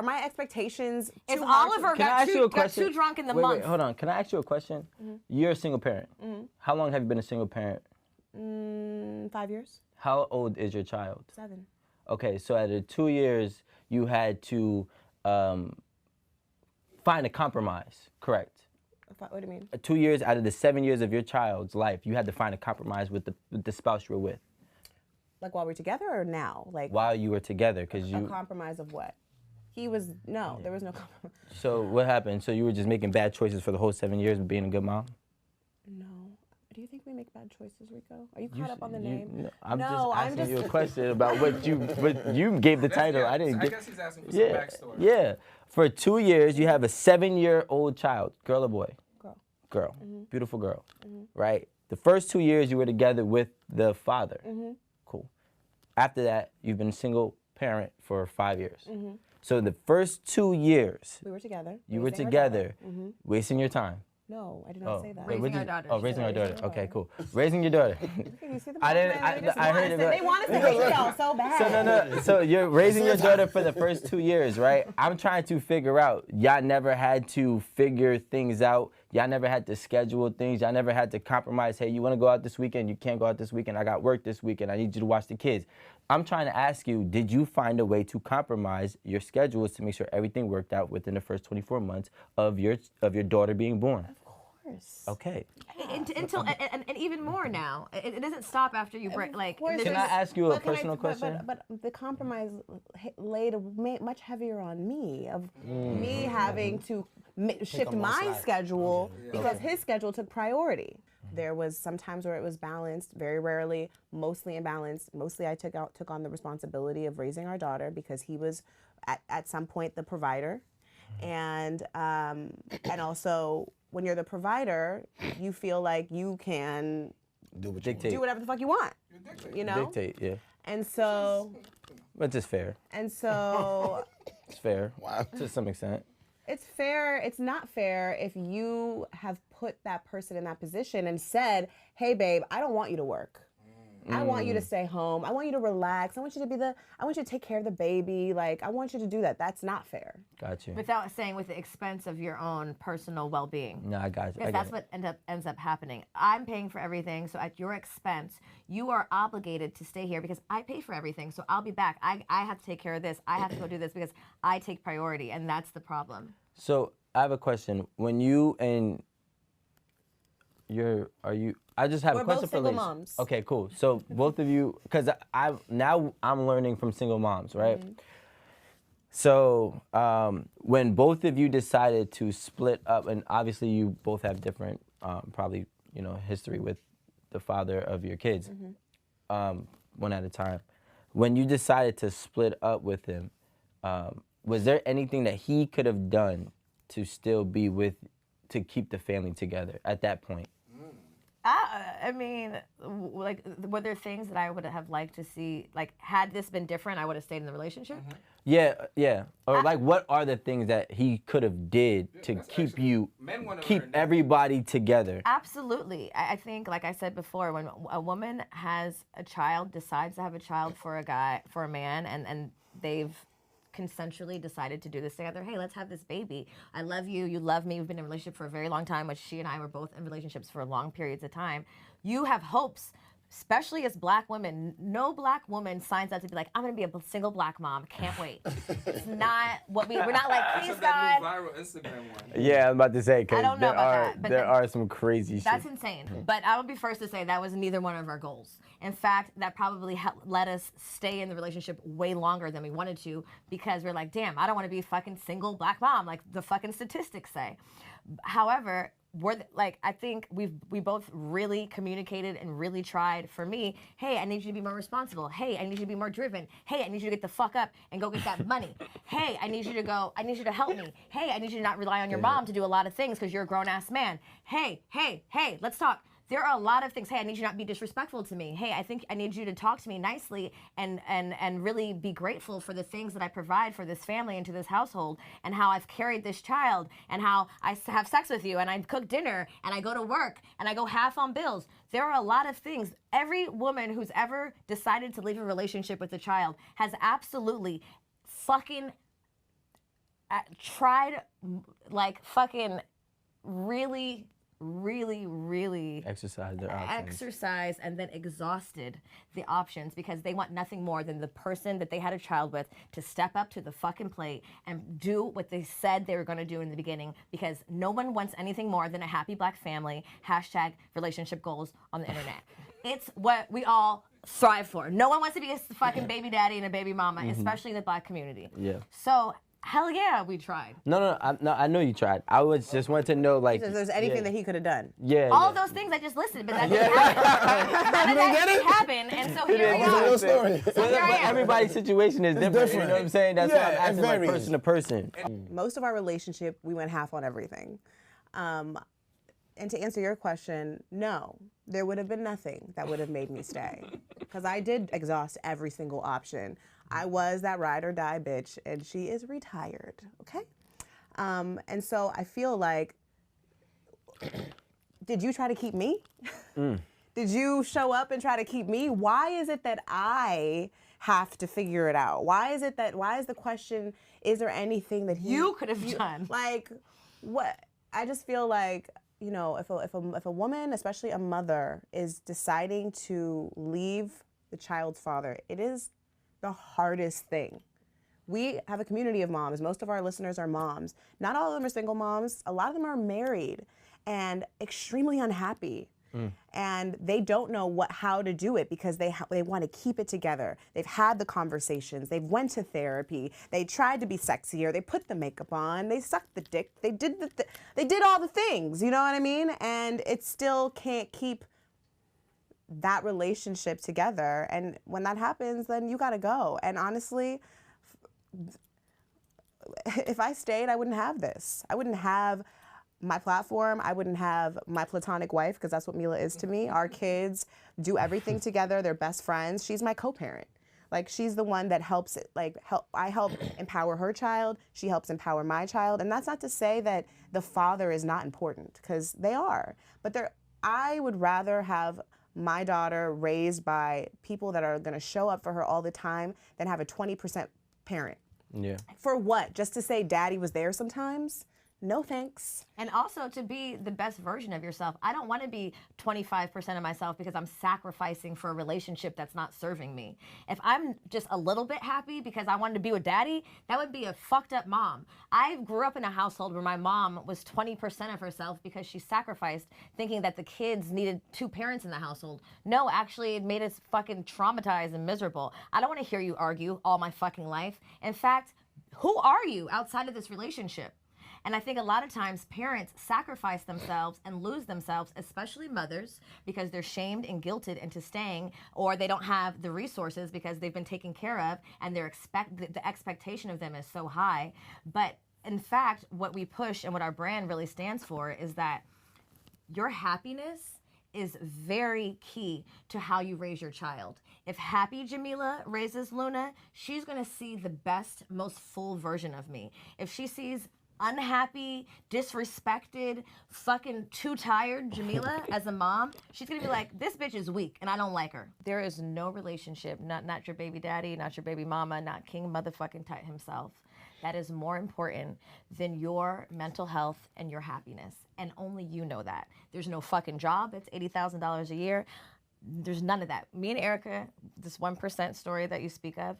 my expectations too If hard Oliver got too drunk in the month? Wait, hold on. Can I ask you a question? You're a single parent. How long have you been a single parent? 5 years. How old is your child? 7. Okay, so out of 2 years, you had to find a compromise, correct? What do you mean? 2 years out of the 7 years of your child's life, you had to find a compromise with the spouse you were with. Like while we're together or now? Like while you were together, because a compromise of what? There was no compromise. So what happened? So you were just making bad choices for the whole 7 years of being a good mom? No. Do you think we make bad choices, Rico? Are you caught up on the name? No, I'm just asking you a question about what you gave the title. I guess he's asking for some backstory. Yeah. For 2 years, you have a 7-year-old child, girl or boy? Girl. Beautiful girl, right? The first 2 years you were together with the father. Cool. After that, you've been a single parent for 5 years. So the first 2 years, we were together. You were together, wasting your time. No, I did not say that. Raising our daughter. Oh, raising our daughter. Okay, cool. Raising your daughter. You see the I heard it. They want us to hate y'all so bad. So you're raising your daughter for the first 2 years, right? I'm trying to figure out. Y'all never had to figure things out. Y'all never had to schedule things. Y'all never had to compromise. Hey, you want to go out this weekend? You can't go out this weekend. I got work this weekend. I need you to watch the kids. I'm trying to ask you, did you find a way to compromise your schedules to make sure everything worked out within the first 24 months of your daughter being born? Okay. And even more now. It doesn't stop after you break. Like, can I ask you a personal question? But the compromise laid much heavier on me of me having to shift my schedule because his schedule took priority. There was some times where it was balanced, very rarely, mostly imbalanced. Mostly I took on the responsibility of raising our daughter because he was at some point the provider, and also. When you're the provider, you feel like you can do whatever the fuck you want. You know? Dictate, yeah. And so... But it's fair. And so... It's fair. Wow. To some extent. It's fair. It's not fair if you have put that person in that position and said, hey, babe, I don't want you to work. I want you to stay home. I want you to relax. I want you to take care of the baby. Like, I want you to do that. That's not fair. Got you. Without saying with the expense of your own personal well-being. No, I got you. Because that's what ends up happening. I'm paying for everything, so at your expense, you are obligated to stay here because I pay for everything, so I'll be back. I have to take care of this. I have to go do this because I take priority, and that's the problem. So I have a question. When you and I just have We're a question both for single ladies. moms. Okay, cool. So both of you, because I'm learning from single moms, right? Mm-hmm. So when both of you decided to split up, and obviously you both have different, probably history with the father of your kids, one at a time. When you decided to split up with him, was there anything that he could have done to still be to keep the family together at that point? I mean, like, were there things that I would have liked to see? Like, had this been different, I would have stayed in the relationship. Yeah. Or like, what are the things that he could have did to keep everybody together? Absolutely. I think, like I said before, when a woman has a child, decides to have a child for a man, and they've consensually decided to do this together. Hey, let's have this baby. I love you. You love me. We've been in a relationship for a very long time, which she and I were both in relationships for long periods of time. You have hopes, especially as black women. No black woman signs up to be like, I'm going to be a single black mom. Can't wait. It's not what we're not like, please God. That new viral Instagram one. Yeah, I'm about to say, because I don't know about that, but there are some crazy shit. That's insane. But I will be first to say that was neither one of our goals. In fact, that probably let us stay in the relationship way longer than we wanted to, because we're like, damn, I don't want to be a fucking single black mom like the fucking statistics say. However, I think we both really communicated and really tried. For me, hey, I need you to be more responsible. Hey, I need you to be more driven. Hey, I need you to get the fuck up and go get that money. Hey, I need you to help me. Hey, I need you to not rely on your mom to do a lot of things because you're a grown-ass man. Hey, let's talk. There are a lot of things. Hey, I need you to not be disrespectful to me. Hey, I think I need you to talk to me nicely and really be grateful for the things that I provide for this family and to this household, and how I've carried this child, and how I have sex with you, and I cook dinner, and I go to work, and I go half on bills. There are a lot of things. Every woman who's ever decided to leave a relationship with a child has absolutely fucking tried, like, fucking really Exercise their options. Exercise and then exhausted the options, because they want nothing more than the person that they had a child with to step up to the fucking plate and do what they said they were going to do in the beginning, because no one wants anything more than a happy black family, #relationship goals on the internet. It's what we all strive for. No one wants to be a fucking baby daddy and a baby mama, especially in the black community. Yeah. So hell yeah, we tried. No, I know you tried. I just wanted to know, like, If there's anything that he could have done. Yeah. All of those things I just listed, but that didn't happen. None of that didn't happen, and so here we It's a are. real story. So here I But am. everybody's situation is different. You know what I'm saying? That's why I'm Yeah, it asking, like, varies. person to person. Most of our relationship, we went half on everything. And to answer your question, no, there would have been nothing that would have made me stay, because I did exhaust every single option. I was that ride or die bitch, and she is retired, okay? And so I feel like, did you try to keep me? Did you show up and try to keep me? Why is it that I have to figure it out? Why is the question, is there anything that You could have done. Like, what? I just feel like, if a woman, especially a mother, is deciding to leave the child's father, it is the hardest thing. We have a community of moms. Most of our listeners are moms. Not all of them are single moms. A lot of them are married and extremely unhappy. And they don't know how to do it, because they want to keep it together. They've had the conversations. They've went to therapy. They tried to be sexier. They put the makeup on. They sucked the dick. They did all the things. You know what I mean? And it still can't keep that relationship together. And when that happens, then you gotta go. And honestly, if I stayed, I wouldn't have this. I wouldn't have my platform. I wouldn't have my platonic wife, because that's what Milah is to me. Our kids do everything together. They're best friends. She's my co-parent. Like, she's the one that helps, I help empower her child. She helps empower my child. And that's not to say that the father is not important, because they are. But I would rather have my daughter raised by people that are going to show up for her all the time than have a 20% parent. Yeah. For what? Just to say daddy was there sometimes? No thanks. And also to be the best version of yourself. I don't want to be 25% of myself because I'm sacrificing for a relationship that's not serving me. If I'm just a little bit happy because I wanted to be with daddy, that would be a fucked up mom. I grew up in a household where my mom was 20% of herself because she sacrificed thinking that the kids needed 2 parents in the household. No, actually it made us fucking traumatized and miserable. I don't want to hear you argue all my fucking life. In fact, who are you outside of this relationship? And I think a lot of times parents sacrifice themselves and lose themselves, especially mothers, because they're shamed and guilted into staying, or they don't have the resources because they've been taken care of and the expectation of them is so high. But in fact, what we push and what our brand really stands for is that your happiness is very key to how you raise your child. If happy Jamila raises Luna, she's gonna see the best, most full version of me. If she sees unhappy, disrespected, fucking too tired Jamila as a mom, she's gonna be like, this bitch is weak and I don't like her. There is no relationship, not your baby daddy, not your baby mama, not King motherfucking Tut himself, that is more important than your mental health and your happiness. And only you know that. There's no fucking job that's $80,000 a year. There's none of that. Me and Erica, this 1% story that you speak of,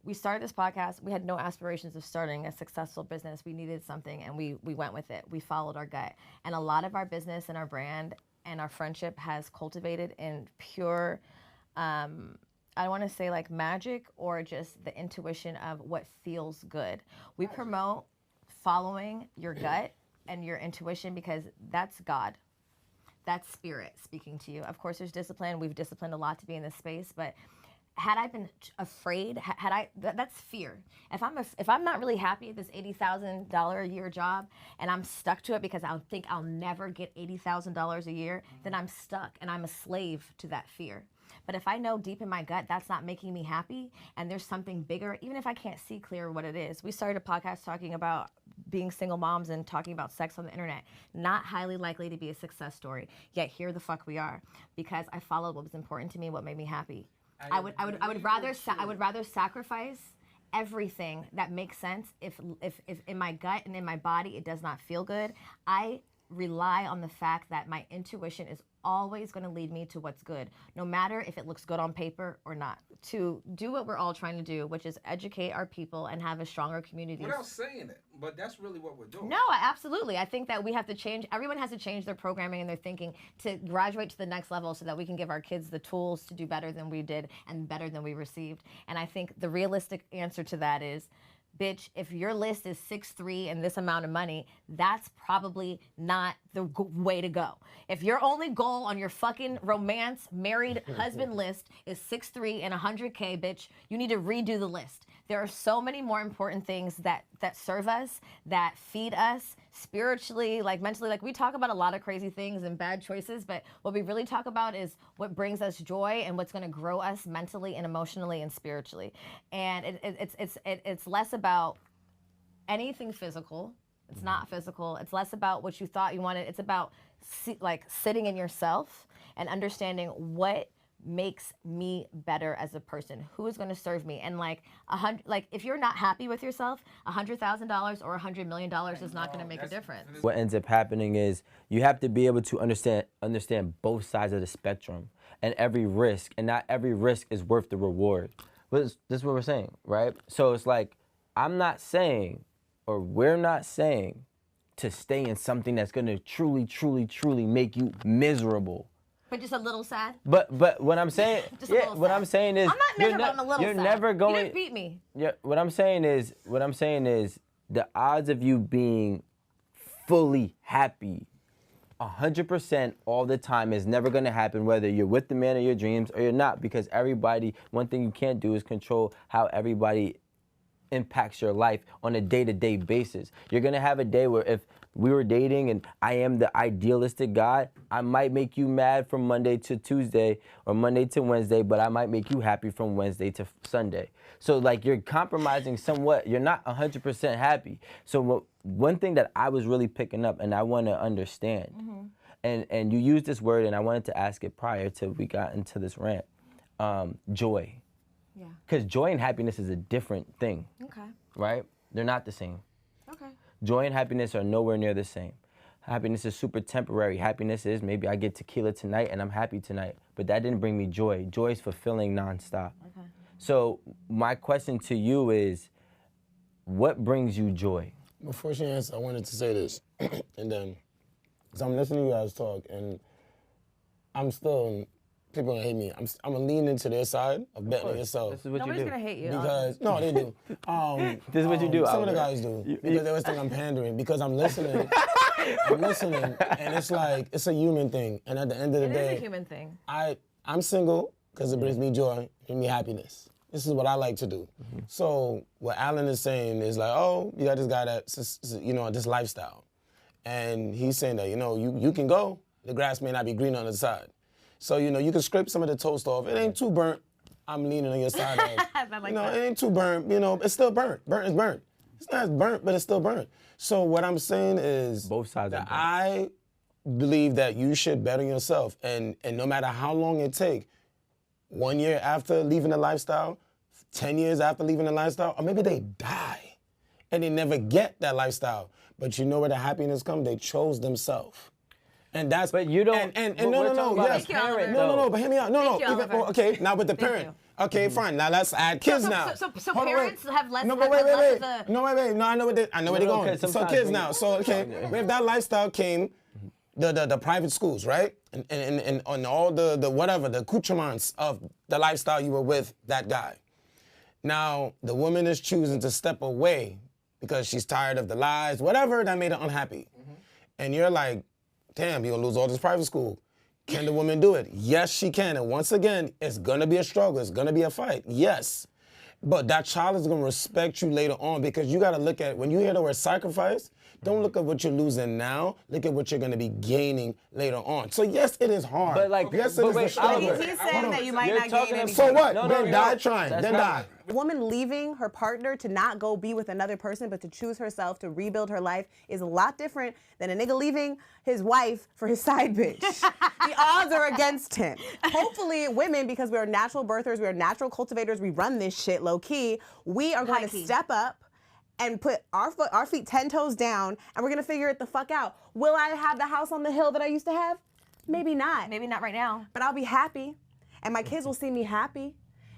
we started this podcast. We had no aspirations of starting a successful business. We needed something and we went with it. We followed our gut. And a lot of our business and our brand and our friendship has cultivated in pure, I want to say like magic or just the intuition of what feels good. We promote following your gut and your intuition because that's God. That's spirit speaking to you. Of course, there's discipline. We've disciplined a lot to be in this space, but had I been afraid, that's fear. If I'm not really happy at this $80,000 a year job and I'm stuck to it because I think I'll never get $80,000 a year, then I'm stuck and I'm a slave to that fear. But if I know deep in my gut that's not making me happy and there's something bigger, even if I can't see clear what it is. We started a podcast talking about being single moms and talking about sex on the internet. Not highly likely to be a success story, yet here the fuck we are because I followed what was important to me, what made me happy. I would rather sacrifice everything that makes sense if in my gut and in my body it does not feel good. I rely on the fact that my intuition is always going to lead me to what's good, no matter if it looks good on paper or not. To do what we're all trying to do, which is educate our people and have a stronger community. Without saying it, but that's really what we're doing. No, absolutely. I think that we have to change. Everyone has to change their programming and their thinking to graduate to the next level so that we can give our kids the tools to do better than we did and better than we received. And I think the realistic answer to that is, bitch, if your list is 6'3" and this amount of money, that's probably not the way to go. If your only goal on your fucking romance married husband list is 6'3" and 100K, bitch, you need to redo the list. There are so many more important things that serve us, that feed us spiritually, like mentally. Like we talk about a lot of crazy things and bad choices, but what we really talk about is what brings us joy and what's going to grow us mentally and emotionally and spiritually. And it's less about anything physical. It's not physical. It's less about what you thought you wanted. It's about sitting in yourself and understanding what makes me better as a person, who is going to serve me. And if you're not happy with yourself, $100,000 or $100 million is not going to make a difference. What ends up happening is you have to be able to understand both sides of the spectrum and every risk, and not every risk is worth the reward. But this is what we're saying, right? So it's like, I'm not saying, or we're not saying, to stay in something that's going to truly, truly, truly make you miserable. But just a little sad. But what I'm saying, I'm saying is, I'm not never going a little you're sad. never going. You didn't beat me. Yeah. What I'm saying is, the odds of you being fully happy, 100% all the time is never going to happen, whether you're with the man of your dreams or you're not. Because everybody, one thing you can't do is control how everybody impacts your life on a day-to-day basis. You're gonna have a day where if we were dating and I am the idealistic guy, I might make you mad from Monday to Tuesday or Monday to Wednesday, but I might make you happy from Wednesday to Sunday. So like you're compromising somewhat. You're not 100% happy. So one thing that I was really picking up and I want to understand and you use this word, and I wanted to ask it prior to we got into this rant. Joy. Yeah. Because joy and happiness is a different thing. Okay. Right? They're not the same. Okay. Joy and happiness are nowhere near the same. Happiness is super temporary. Happiness is maybe I get tequila tonight and I'm happy tonight, but that didn't bring me joy. Joy is fulfilling nonstop. Okay. So my question to you is, what brings you joy? Before she answers, I wanted to say this, and then, so I'm listening to you guys talk, and I'm still, people gonna hate me. I'm gonna lean into their side of betting yourself. This is what Nobody's you do. gonna hate you. Because, no, they do. This is what you do, Some of the Albert. guys do, because they always think I'm pandering, because I'm listening, and it's like, it's a human thing, and at the end of the It day, is a human thing. I'm single because it brings me joy, brings me happiness. This is what I like to do. So what Alan is saying is like, oh, you got this guy that's, this lifestyle. And he's saying that, you can go, the grass may not be green on the side. So, you can scrape some of the toast off. It ain't too burnt. I'm leaning on your side of, I like that. it ain't too burnt, it's still burnt. Burnt is burnt. It's not as burnt, but it's still burnt. So what I'm saying is Both sides are that burnt. I believe that you should bet on yourself. And no matter how long it takes, 1 year after leaving the lifestyle, 10 years after leaving the lifestyle, or maybe they die and they never get that lifestyle. But you know where the happiness comes? They chose themselves. And that's. But you don't. And but no, we're no, talking no, about yes. a parent, No, though. but hear me out. No, Thank you, even, Oliver. well, okay, now with the parent. you. Okay, fine. Now let's add kids now. So Hold on, wait. parents have less. No, but have wait. less of a- No, wait. No, I know where they're No, going. 'cause So sometimes kids when now. you- So okay, with that lifestyle came the private schools, right? And on all the whatever, the accoutrements of the lifestyle you were with that guy. Now, the woman is choosing to step away because she's tired of the lies, whatever that made her unhappy. And you're like, damn, you're gonna lose all this private school. Can the woman do it? Yes, she can. And once again, it's gonna be a struggle. It's gonna be a fight. Yes. But that child is gonna respect you later on because you gotta look at, when you hear the word sacrifice, don't look at what you're losing now. Look at what you're gonna be gaining later on. So yes, it is hard. But like, yes, but it is wait, a struggle. Oliver, He's saying that you might You're not talking gain anything. So what? No, then no, die no. trying. That's Then not- die. A woman leaving her partner to not go be with another person, but to choose herself to rebuild her life is a lot different than a nigga leaving his wife for his side bitch. The odds are against him. Hopefully, women, because we are natural birthers, we are natural cultivators, we run this shit low key, we are going to High-key. step up and put our feet 10 toes down, and we're going to figure it the fuck out. Will I have the house on the hill that I used to have? Maybe not. Maybe not right now. But I'll be happy, and my kids will see me happy.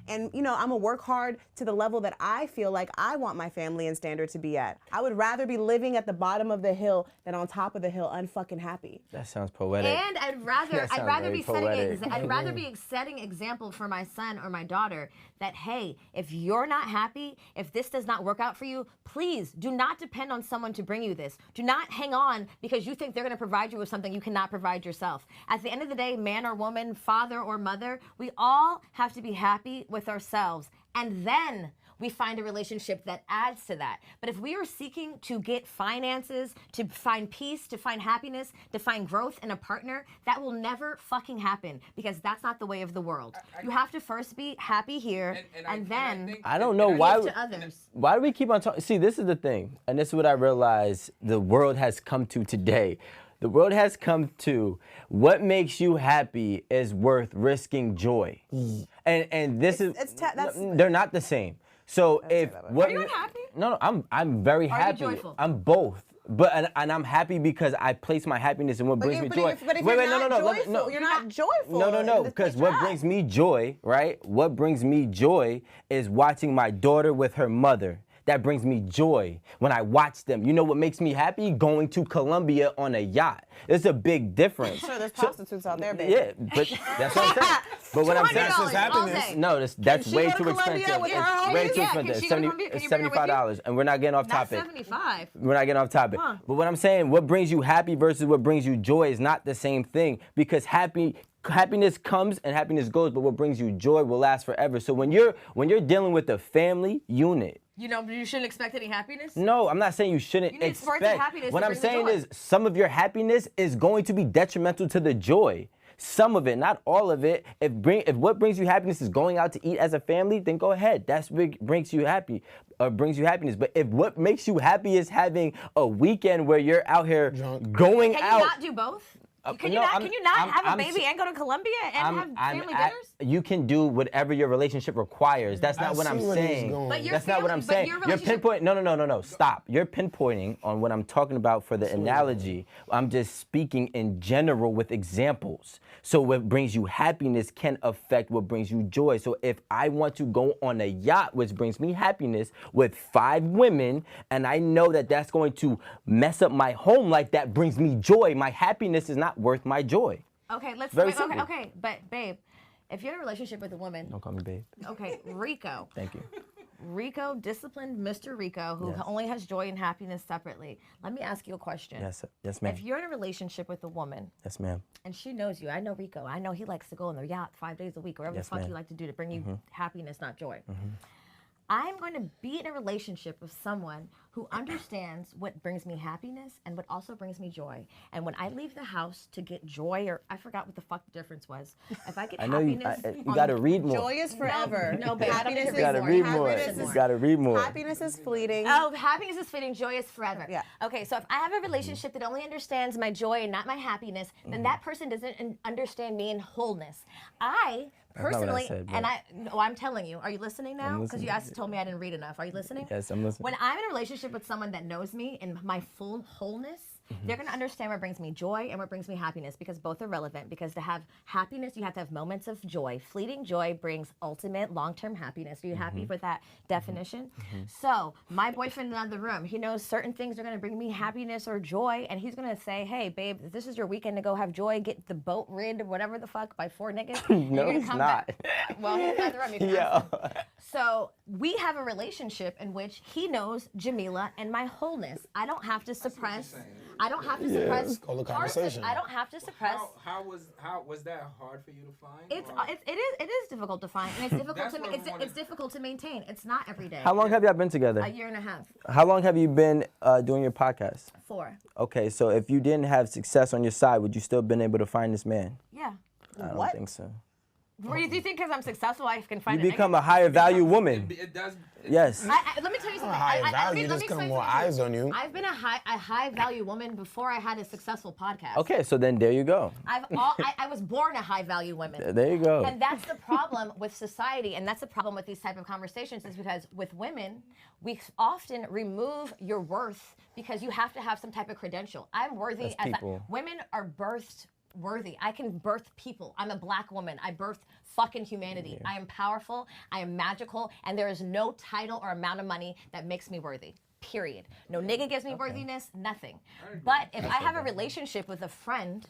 And, I'm gonna work hard to the level that I feel like I want my family and standard to be at. I would rather be living at the bottom of the hill than on top of the hill unfucking happy. That sounds poetic. And I'd rather That sounds very poetic. I'd rather be setting example for my son or my daughter that, hey, if you're not happy, if this does not work out for you, please do not depend on someone to bring you this. Do not hang on because you think they're gonna provide you with something you cannot provide yourself. At the end of the day, man or woman, father or mother, we all have to be happy with ourselves. And then we find a relationship that adds to that. But if we are seeking to get finances, to find peace, to find happiness, to find growth in a partner, that will never fucking happen because that's not the way of the world. You have to first be happy here and then I don't know why. give to others. Why do we keep on talking? See, this is the thing, and this is what I realize the world has come to today. The world has come to what makes you happy is worth risking joy, and this they're not the same. So if what Are you unhappy? No, I'm very happy. Are you joyful? I'm both. But and I'm happy because I place my happiness in what brings me joy. But if you're not joyful, you're not joyful. No, because what brings me joy, right? What brings me joy is watching my daughter with her mother. That brings me joy when I watch them. You know what makes me happy? Going to Colombia on a yacht. It's a big difference. Sure, there's prostitutes out there, baby. Yeah, but that's what I'm saying. But what I'm saying, That's just $200 all happiness. day. no, that's she way go to too Colombia expensive. with her It's homies? way too Yeah, can expensive. she go to Colombia? Can you bring her with you? $75, and we're not getting off Not topic. 75. We're not getting off topic. But what I'm saying, what brings you happy versus what brings you joy is not the same thing because happiness comes and happiness goes, but what brings you joy will last forever. So when you're dealing with a family unit, You shouldn't expect any happiness? no, I'm not saying you shouldn't You need spurts of expect. happiness What to I'm bring the saying joy. is some of your happiness is going to be detrimental to the joy. Some of it, not all of it. If what brings you happiness is going out to eat as a family, then go ahead. That's what brings you happy, or brings you happiness. But if what makes you happy is having a weekend where you're out here going Can out, you not do both? Can you not have a baby and go to Colombia and have family dinners? You can do whatever your relationship requires. That's not what I'm saying. That's not what I'm saying. You're pinpointing. No. Stop. You're pinpointing on what I'm talking about for the analogy. I'm just speaking in general with examples. So what brings you happiness can affect what brings you joy. So if I want to go on a yacht, which brings me happiness, with 5 women, and I know that that's going to mess up my home life, that brings me joy. My happiness is not worth my joy. Okay, okay, but babe, if you're in a relationship with a woman, don't call me babe. Okay, Rico. Thank you. Rico, disciplined Mr. Rico, who only has joy and happiness separately. Let me ask you a question. Yes, ma'am. If you're in a relationship with a woman, yes, ma'am, and she knows you, I know Rico. I know he likes to go on the yacht 5 days a week, whatever the fuck you like to do to bring you happiness, not joy. I'm going to be in a relationship with someone who understands what brings me happiness and what also brings me joy. And when I leave the house to get joy, or I forgot what the fuck the difference was. If I get happiness, you got to read more. Joy is forever. No, babe, happiness you got to read more. You got to read more. Happiness is fleeting. Oh, happiness is fleeting, joy is forever. Yeah. Okay, so if I have a relationship that only understands my joy and not my happiness, then that person doesn't understand me in wholeness. I personally, I'm telling you, are you listening now? Because you told me I didn't read enough. Are you listening? Yes, I'm listening. When I'm in a relationship with someone that knows me in my full wholeness, they're going to understand what brings me joy and what brings me happiness, because both are relevant. Because to have happiness, you have to have moments of joy. Fleeting joy brings ultimate long-term happiness. Are you happy with that definition? So my boyfriend in the other room, he knows certain things are going to bring me happiness or joy, and he's going to say, hey, babe, this is your weekend to go have joy, get the boat rid or whatever the fuck by 4 niggas. No, it's not. Well, he's in the other room. You can ask him. So we have a relationship in which he knows Jamila and my wholeness. I don't have to suppress. I don't have to suppress. Let's call the conversation. I don't have to suppress. How was that hard for you to find? It is difficult to find, and it's difficult to maintain. It's not every day. How long have y'all been together? A year and a half. How long have you been doing your podcast? 4. Okay, so if you didn't have success on your side, would you still been able to find this man? Yeah. I don't think so. Do you think because I'm successful I can find you become a higher value woman? It does. Yes. Let me tell you something. Higher value, just come more eyes on you. I've been a high value woman before I had a successful podcast. Okay, so then there you go. I was born a high value woman. There you go. And that's the problem with society, and that's the problem with these type of conversations, is because with women, we often remove your worth because you have to have some type of credential. I'm worthy women are birthed worthy. I can birth people. I'm a black woman. I birthed fucking humanity. I am powerful. I am magical. And there is no title or amount of money that makes me worthy. Period. No nigga gives me worthiness. Nothing. But if I have a relationship with a friend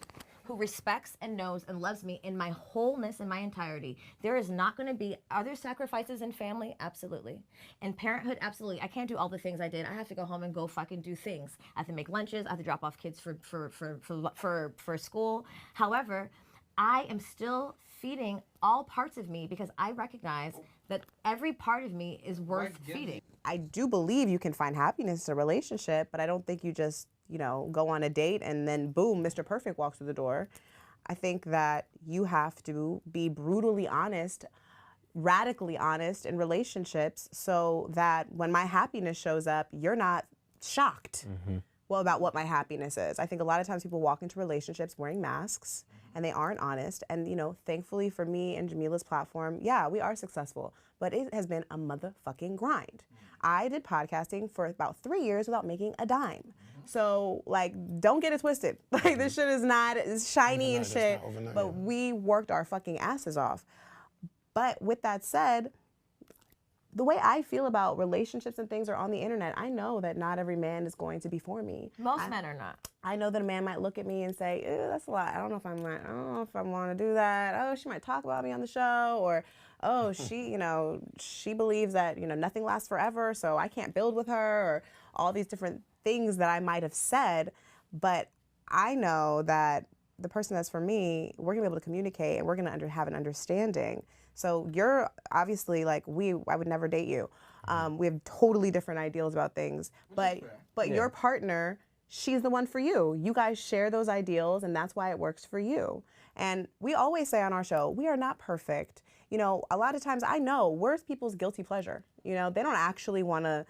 who respects and knows and loves me in my wholeness, in my entirety, there is not going to be other sacrifices in family. Absolutely. In parenthood, absolutely. I can't do all the things I did. I have to go home and go fucking do things. I have to make lunches. I have to drop off kids for school. However, I am still feeding all parts of me because I recognize that every part of me is worth feeding. I do believe you can find happiness in a relationship, but I don't think you just, go on a date and then boom, Mr. Perfect walks through the door. I think that you have to be brutally honest, radically honest in relationships so that when my happiness shows up, you're not shocked about what my happiness is. I think a lot of times people walk into relationships wearing masks and they aren't honest. And, thankfully for me and Jamila's platform, yeah, we are successful, but it has been a motherfucking grind. I did podcasting for about 3 years without making a dime. So, don't get it twisted. This shit is not shiny and shit, but we worked our fucking asses off. But with that said, the way I feel about relationships and things are on the internet, I know that not every man is going to be for me. Most men are not. I know that a man might look at me and say, ew, that's a lot. I don't know if I want to do that. Oh, she might talk about me on the show, or oh, she believes that, nothing lasts forever, so I can't build with her, or all these different things that I might have said. But I know that the person that's for me, we're gonna be able to communicate and we're gonna have an understanding. So you're obviously I would never date you. We have totally different ideals about things, but your partner, she's the one for you. You guys share those ideals, and that's why it works for you. And we always say on our show, we are not perfect. A lot of times I know we're people's guilty pleasure. They don't actually want to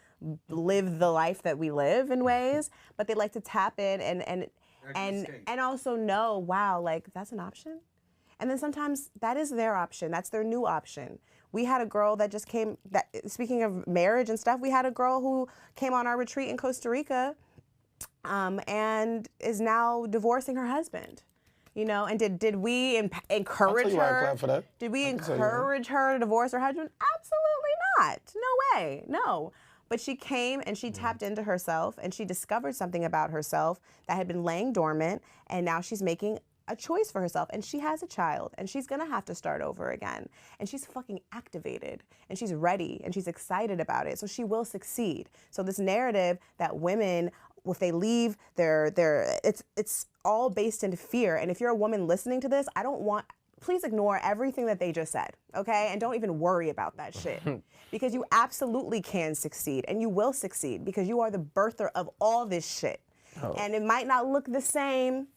live the life that we live in ways, but they like to tap in, and and also know, wow, like that's an option. And then sometimes that is their option. That's their new option. We had a girl that just came, that speaking of marriage and stuff, we had a girl who came on our retreat in Costa Rica and is now divorcing her husband. You know, and did we encourage her? Did we encourage her to divorce her husband? Absolutely not. No way. No. But she came and she tapped into herself and she discovered something about herself that had been laying dormant, and now she's making a choice for herself, and she has a child, and she's gonna have to start over again, and she's fucking activated, and she's ready, and she's excited about it, so she will succeed. So this narrative that women, if they leave, it's all based in fear. And if you're a woman listening to this, please ignore everything that they just said, okay? And don't even worry about that shit. Because you absolutely can succeed, and you will succeed, because you are the birther of all this shit. Oh. And it might not look the same,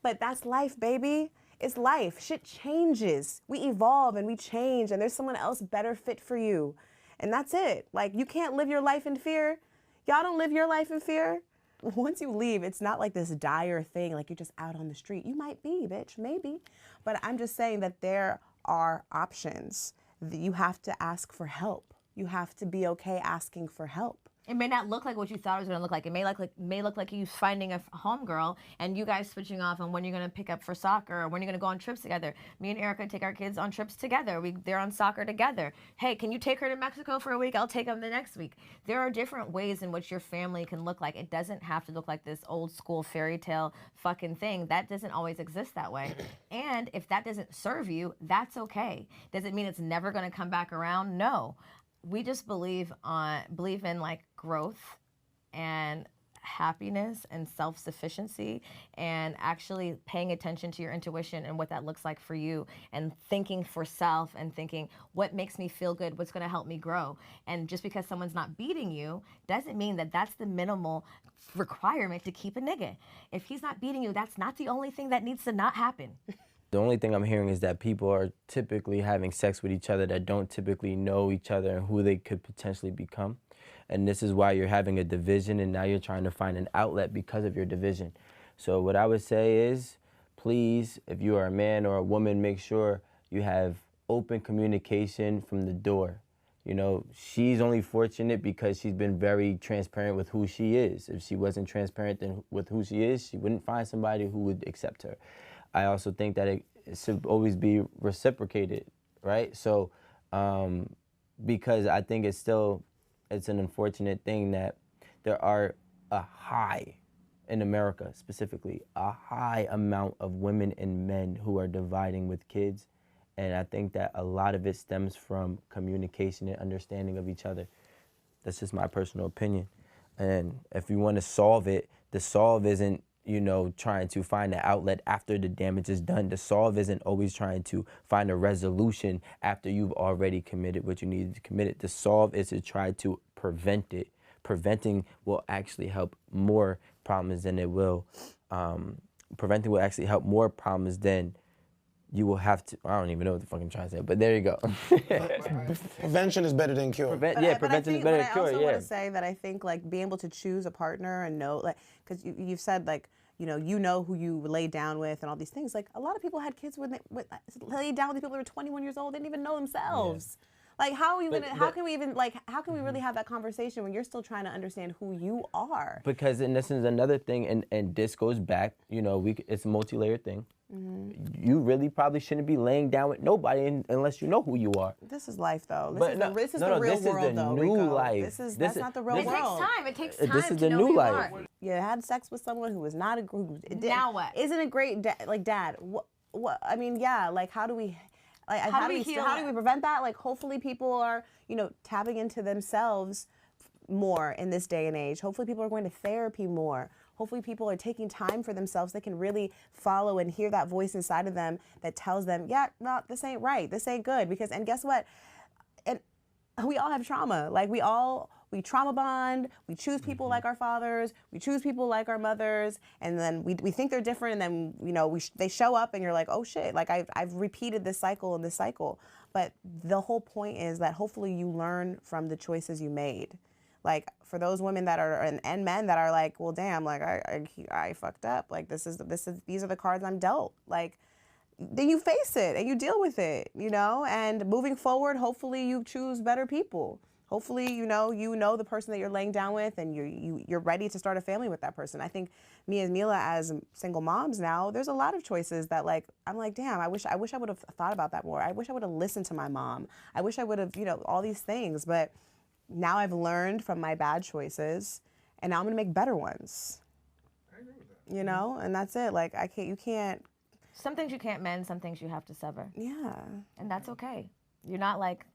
but that's life, baby. It's life. Shit changes. We evolve and we change, and there's someone else better fit for you. And that's it. Like, you can't live your life in fear. Y'all don't live your life in fear. Once you leave, it's not like this dire thing, like you're just out on the street. You might be, bitch, maybe. But I'm just saying that there are options. You have to ask for help. You have to be okay asking for help. It may not look like what you thought it was going to look like. It may look like you finding a homegirl and you guys switching off on when you're going to pick up for soccer or when you're going to go on trips together. Me and Erica take our kids on trips together. They're on soccer together. Hey, can you take her to Mexico for a week? I'll take them the next week. There are different ways in which your family can look like. It doesn't have to look like this old school fairy tale fucking thing. That doesn't always exist that way. And if that doesn't serve you, that's okay. Does it mean it's never going to come back around? No. We just believe in like growth and happiness and self-sufficiency and actually paying attention to your intuition and what that looks like for you and thinking for self and thinking what makes me feel good, what's going to help me grow. And just because someone's not beating you doesn't mean that that's the minimal requirement to keep a nigga. If he's not beating you, that's not the only thing that needs to not happen. The only thing I'm hearing is that people are typically having sex with each other that don't typically know each other and who they could potentially become. And this is why you're having a division, and now you're trying to find an outlet because of your division. So what I would say is, please, if you are a man or a woman, make sure you have open communication from the door. You know, she's only fortunate because she's been very transparent with who she is. If she wasn't transparent with who she is, she wouldn't find somebody who would accept her. I also think that it should always be reciprocated, right? So, because I think it's an unfortunate thing that there are in America specifically, a high amount of women and men who are dividing with kids. And I think that a lot of it stems from communication and understanding of each other. That's just my personal opinion. And if you want to solve it, the solve isn't, trying to find an outlet after the damage is done. The solve isn't always trying to find a resolution after you've already committed what you needed to commit. The solve is to try to prevent it. Preventing will actually help more problems than it will. Preventing will actually help more problems than you will have to. I don't even know what the fuck I'm trying to say, but there you go. Prevention is better than cure. Prevention is better than cure. I also want to say that I think like being able to choose a partner and know, like, because you've said like, you know who you lay down with and all these things. Like a lot of people had kids with laid down with people who were 21 years old, didn't even know themselves. Yeah. Like how are you how can we really have that conversation when you're still trying to understand who you are? Because and this is another thing, and this goes back, it's a multi-layered thing. Mm-hmm. You really probably shouldn't be laying down with nobody unless you know who you are. This is life, though. This is the real world, though. New life. That's not the real world. It takes time. This is the new life. You had sex with someone who was not a group. Now what? Isn't it great, dad? What? I mean, yeah. Like, how do we? Like, how do we prevent that? Like, hopefully, people are, tapping into themselves more in this day and age. Hopefully, people are going to therapy more. Hopefully people are taking time for themselves. They can really follow and hear that voice inside of them that tells them, yeah, no, this ain't right. This ain't good. And guess what? And we all have trauma. Like we trauma bond. We choose people like our fathers. We choose people like our mothers. And then we think they're different. And then, they show up and you're like, oh shit, like I've repeated this cycle and this cycle. But the whole point is that hopefully you learn from the choices you made. Like for those women that are and men that are like, well, damn, like I fucked up. Like these are the cards I'm dealt. Like then you face it and you deal with it, you know. And moving forward, hopefully you choose better people. Hopefully, you know the person that you're laying down with, and you're ready to start a family with that person. I think me and Milah, as single moms now, there's a lot of choices that like I'm like, damn, I wish I would have thought about that more. I wish I would have listened to my mom. I wish I would have, all these things. But now I've learned from my bad choices, and now I'm gonna make better ones. I agree with that. And that's it. Like you can't. Some things you can't mend, some things you have to sever. Yeah. And that's okay. You're not like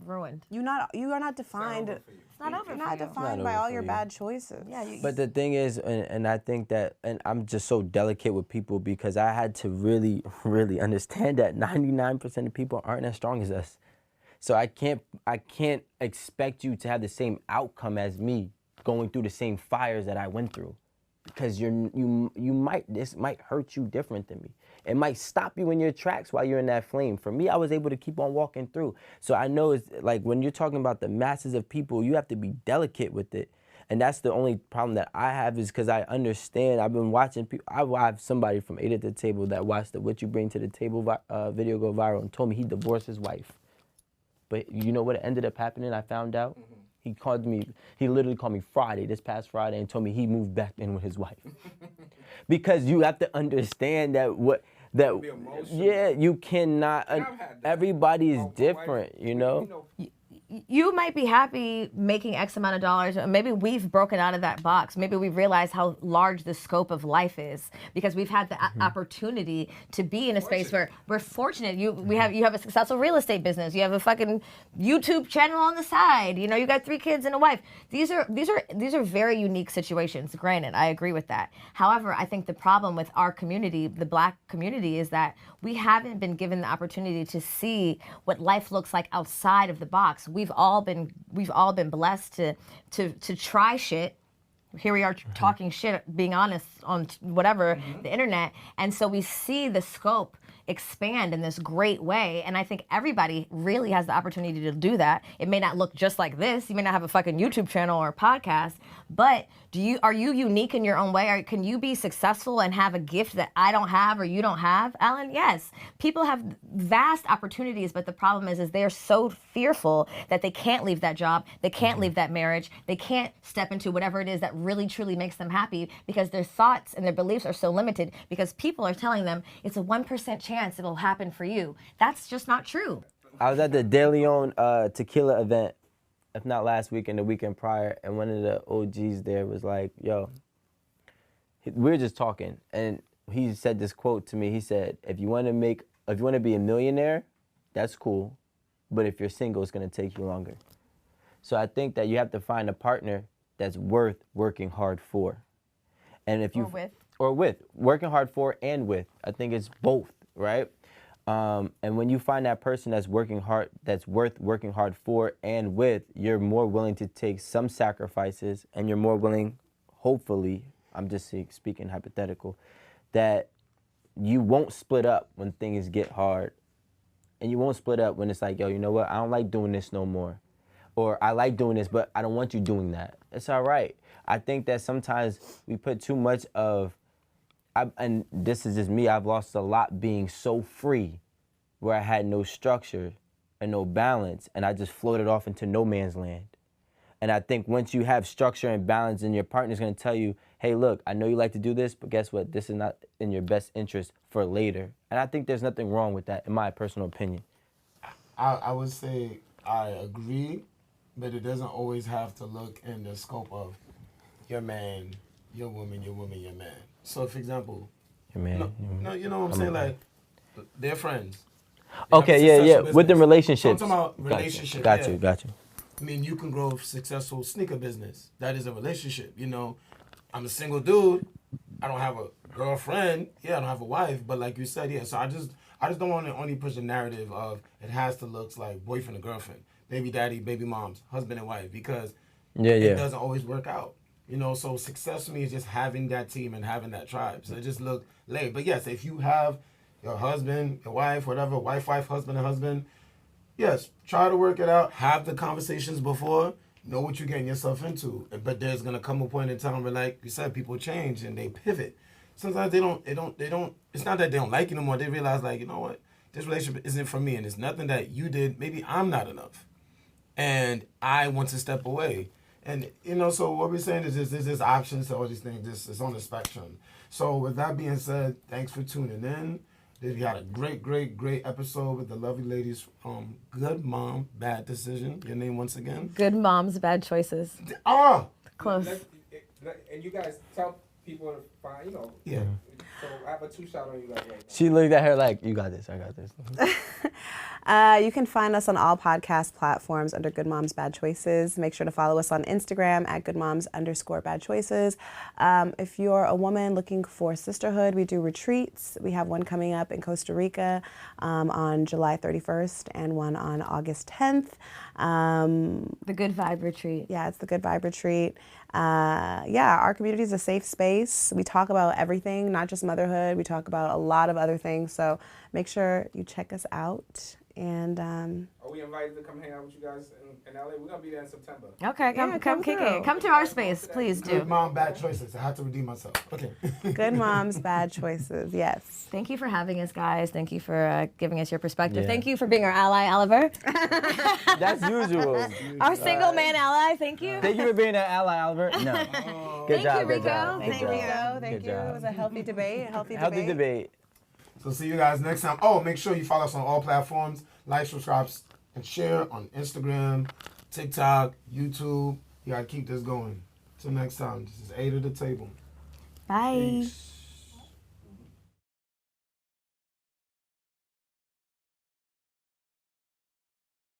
ruined. You are not defined. It's not over. You're not defined by all your bad choices. Yeah. But the thing is, and I think that, and I'm just so delicate with people because I had to really, really understand that 99% of people aren't as strong as us. So I can't expect you to have the same outcome as me going through the same fires that I went through, because this might hurt you different than me. It might stop you in your tracks while you're in that flame. For me, I was able to keep on walking through. So I know it's like when you're talking about the masses of people, you have to be delicate with it. And that's the only problem that I have, is because I understand. I've been watching people. I have somebody from 8 at the Table that watched the What You Bring to the Table video go viral and told me he divorced his wife. But you know what ended up happening? I found out. Mm-hmm. He literally called me this past Friday, and told me he moved back in with his wife. Because you have to understand you cannot, everybody is different, you know? You might be happy making X amount of dollars. Maybe we've broken out of that box. Maybe we've realized how large the scope of life is because we've had the opportunity to be in a space where we're fortunate. You have a successful real estate business. You have a fucking YouTube channel on the side. You got 3 kids and a wife. These are very unique situations. Granted, I agree with that. However, I think the problem with our community, the Black community, is that we haven't been given the opportunity to see what life looks like outside of the box. We've all been blessed to try shit. Here we are talking shit, being honest on whatever, the internet. And so we see the scope expand in this great way. And I think everybody really has the opportunity to do that. It may not look just like this. You may not have a fucking YouTube channel or a podcast, but are you unique in your own way? Can you be successful and have a gift that I don't have or you don't have, Alan? Yes. People have vast opportunities, but the problem is they're so fearful that they can't leave that job, they can't leave that marriage, they can't step into whatever it is that really truly makes them happy because their thoughts and their beliefs are so limited because people are telling them it's a 1% chance it'll happen for you. That's just not true. I was at the De Leon tequila event, if not last week and the weekend prior, and one of the OGs there was like, yo, we were just talking, and he said this quote to me. He said, if you want to be a millionaire, that's cool, but if you're single, it's going to take you longer. So I think that you have to find a partner that's worth working hard for. And if you working hard for and with, I think it's both, right? And when you find that person that's working hard, that's worth working hard for and with, you're more willing to take some sacrifices, and you're more willing, hopefully, I'm just speaking hypothetical, that you won't split up when things get hard. And you won't split up when it's like, yo, you know what? I don't like doing this no more. Or I like doing this, but I don't want you doing that. It's all right. I think that sometimes we put too much of, and this is just me, I've lost a lot being so free, where I had no structure and no balance, and I just floated off into no man's land. And I think once you have structure and balance, and your partner's gonna tell you, hey, look, I know you like to do this, but guess what? This is not in your best interest for later. And I think there's nothing wrong with that, in my personal opinion. I would say I agree, but it doesn't always have to look in the scope of your man, your woman, your man. So, for example, your man, you know what I'm saying? Like, they're friends. Okay, yeah. Within relationships. I'm talking about relationship. Got you. I mean, you can grow a successful sneaker business. That is a relationship. I'm a single dude. I don't have a girlfriend. Yeah, I don't have a wife. But like you said, yeah. So I just don't want to only push the narrative of it has to look like boyfriend and girlfriend, baby daddy, baby moms, husband and wife, because it doesn't always work out. So success for me is just having that team and having that tribe. So it just look late. But yes, if you have your husband, your wife, whatever, wife, husband, and husband, yes, try to work it out. Have the conversations before. know what you're getting yourself into. But there's gonna come a point in time where, like you said, people change and they pivot. Sometimes they don't. It's not that they don't like you no more. They realize, like, you know what, this relationship isn't for me, and it's nothing that you did. Maybe I'm not enough, and I want to step away. And so what we're saying is there's options to all these things. It's on the spectrum. So with that being said, thanks for tuning in. We had a great episode with the lovely ladies from Good Mom, Bad Decision. Your name once again? Good Moms, Bad Choices. Close. And you guys tell people to find, Yeah. So I have a 2-shot on you guys right now. She looked at her like, you got this, I got this. You can find us on all podcast platforms under Good Moms Bad Choices. Make sure to follow us on Instagram at goodmoms_bad choices. If you're a woman looking for sisterhood, we do retreats. We have one coming up in Costa Rica on July 31st and one on August 10th. The Good Vibe Retreat. Yeah, it's the Good Vibe Retreat. Our community is a safe space. We talk about everything, not just motherhood. We talk about a lot of other things. So make sure you check us out. And are we invited to come hang out with you guys in LA? We're gonna be there in September. Okay, come kick it. Come to our space, please do. Good Mom, Bad Choices. I have to redeem myself. Okay. Good Moms, Bad Choices. Yes. Thank you for having us, guys. Thank you for giving us your perspective. Yeah. Thank you for being our ally, Oliver. That's usual. Our single man ally. Thank you. Thank you for being an ally, Albert. No. Good job, Rico. good job. Thank good you. job. Thank Good you. job. It was a healthy debate. Healthy debate. So see you guys next time. Oh, make sure you follow us on all platforms. Like, subscribe, and share on Instagram, TikTok, YouTube. You gotta keep this going. Till next time. This is 8 at the table. Bye. Peace.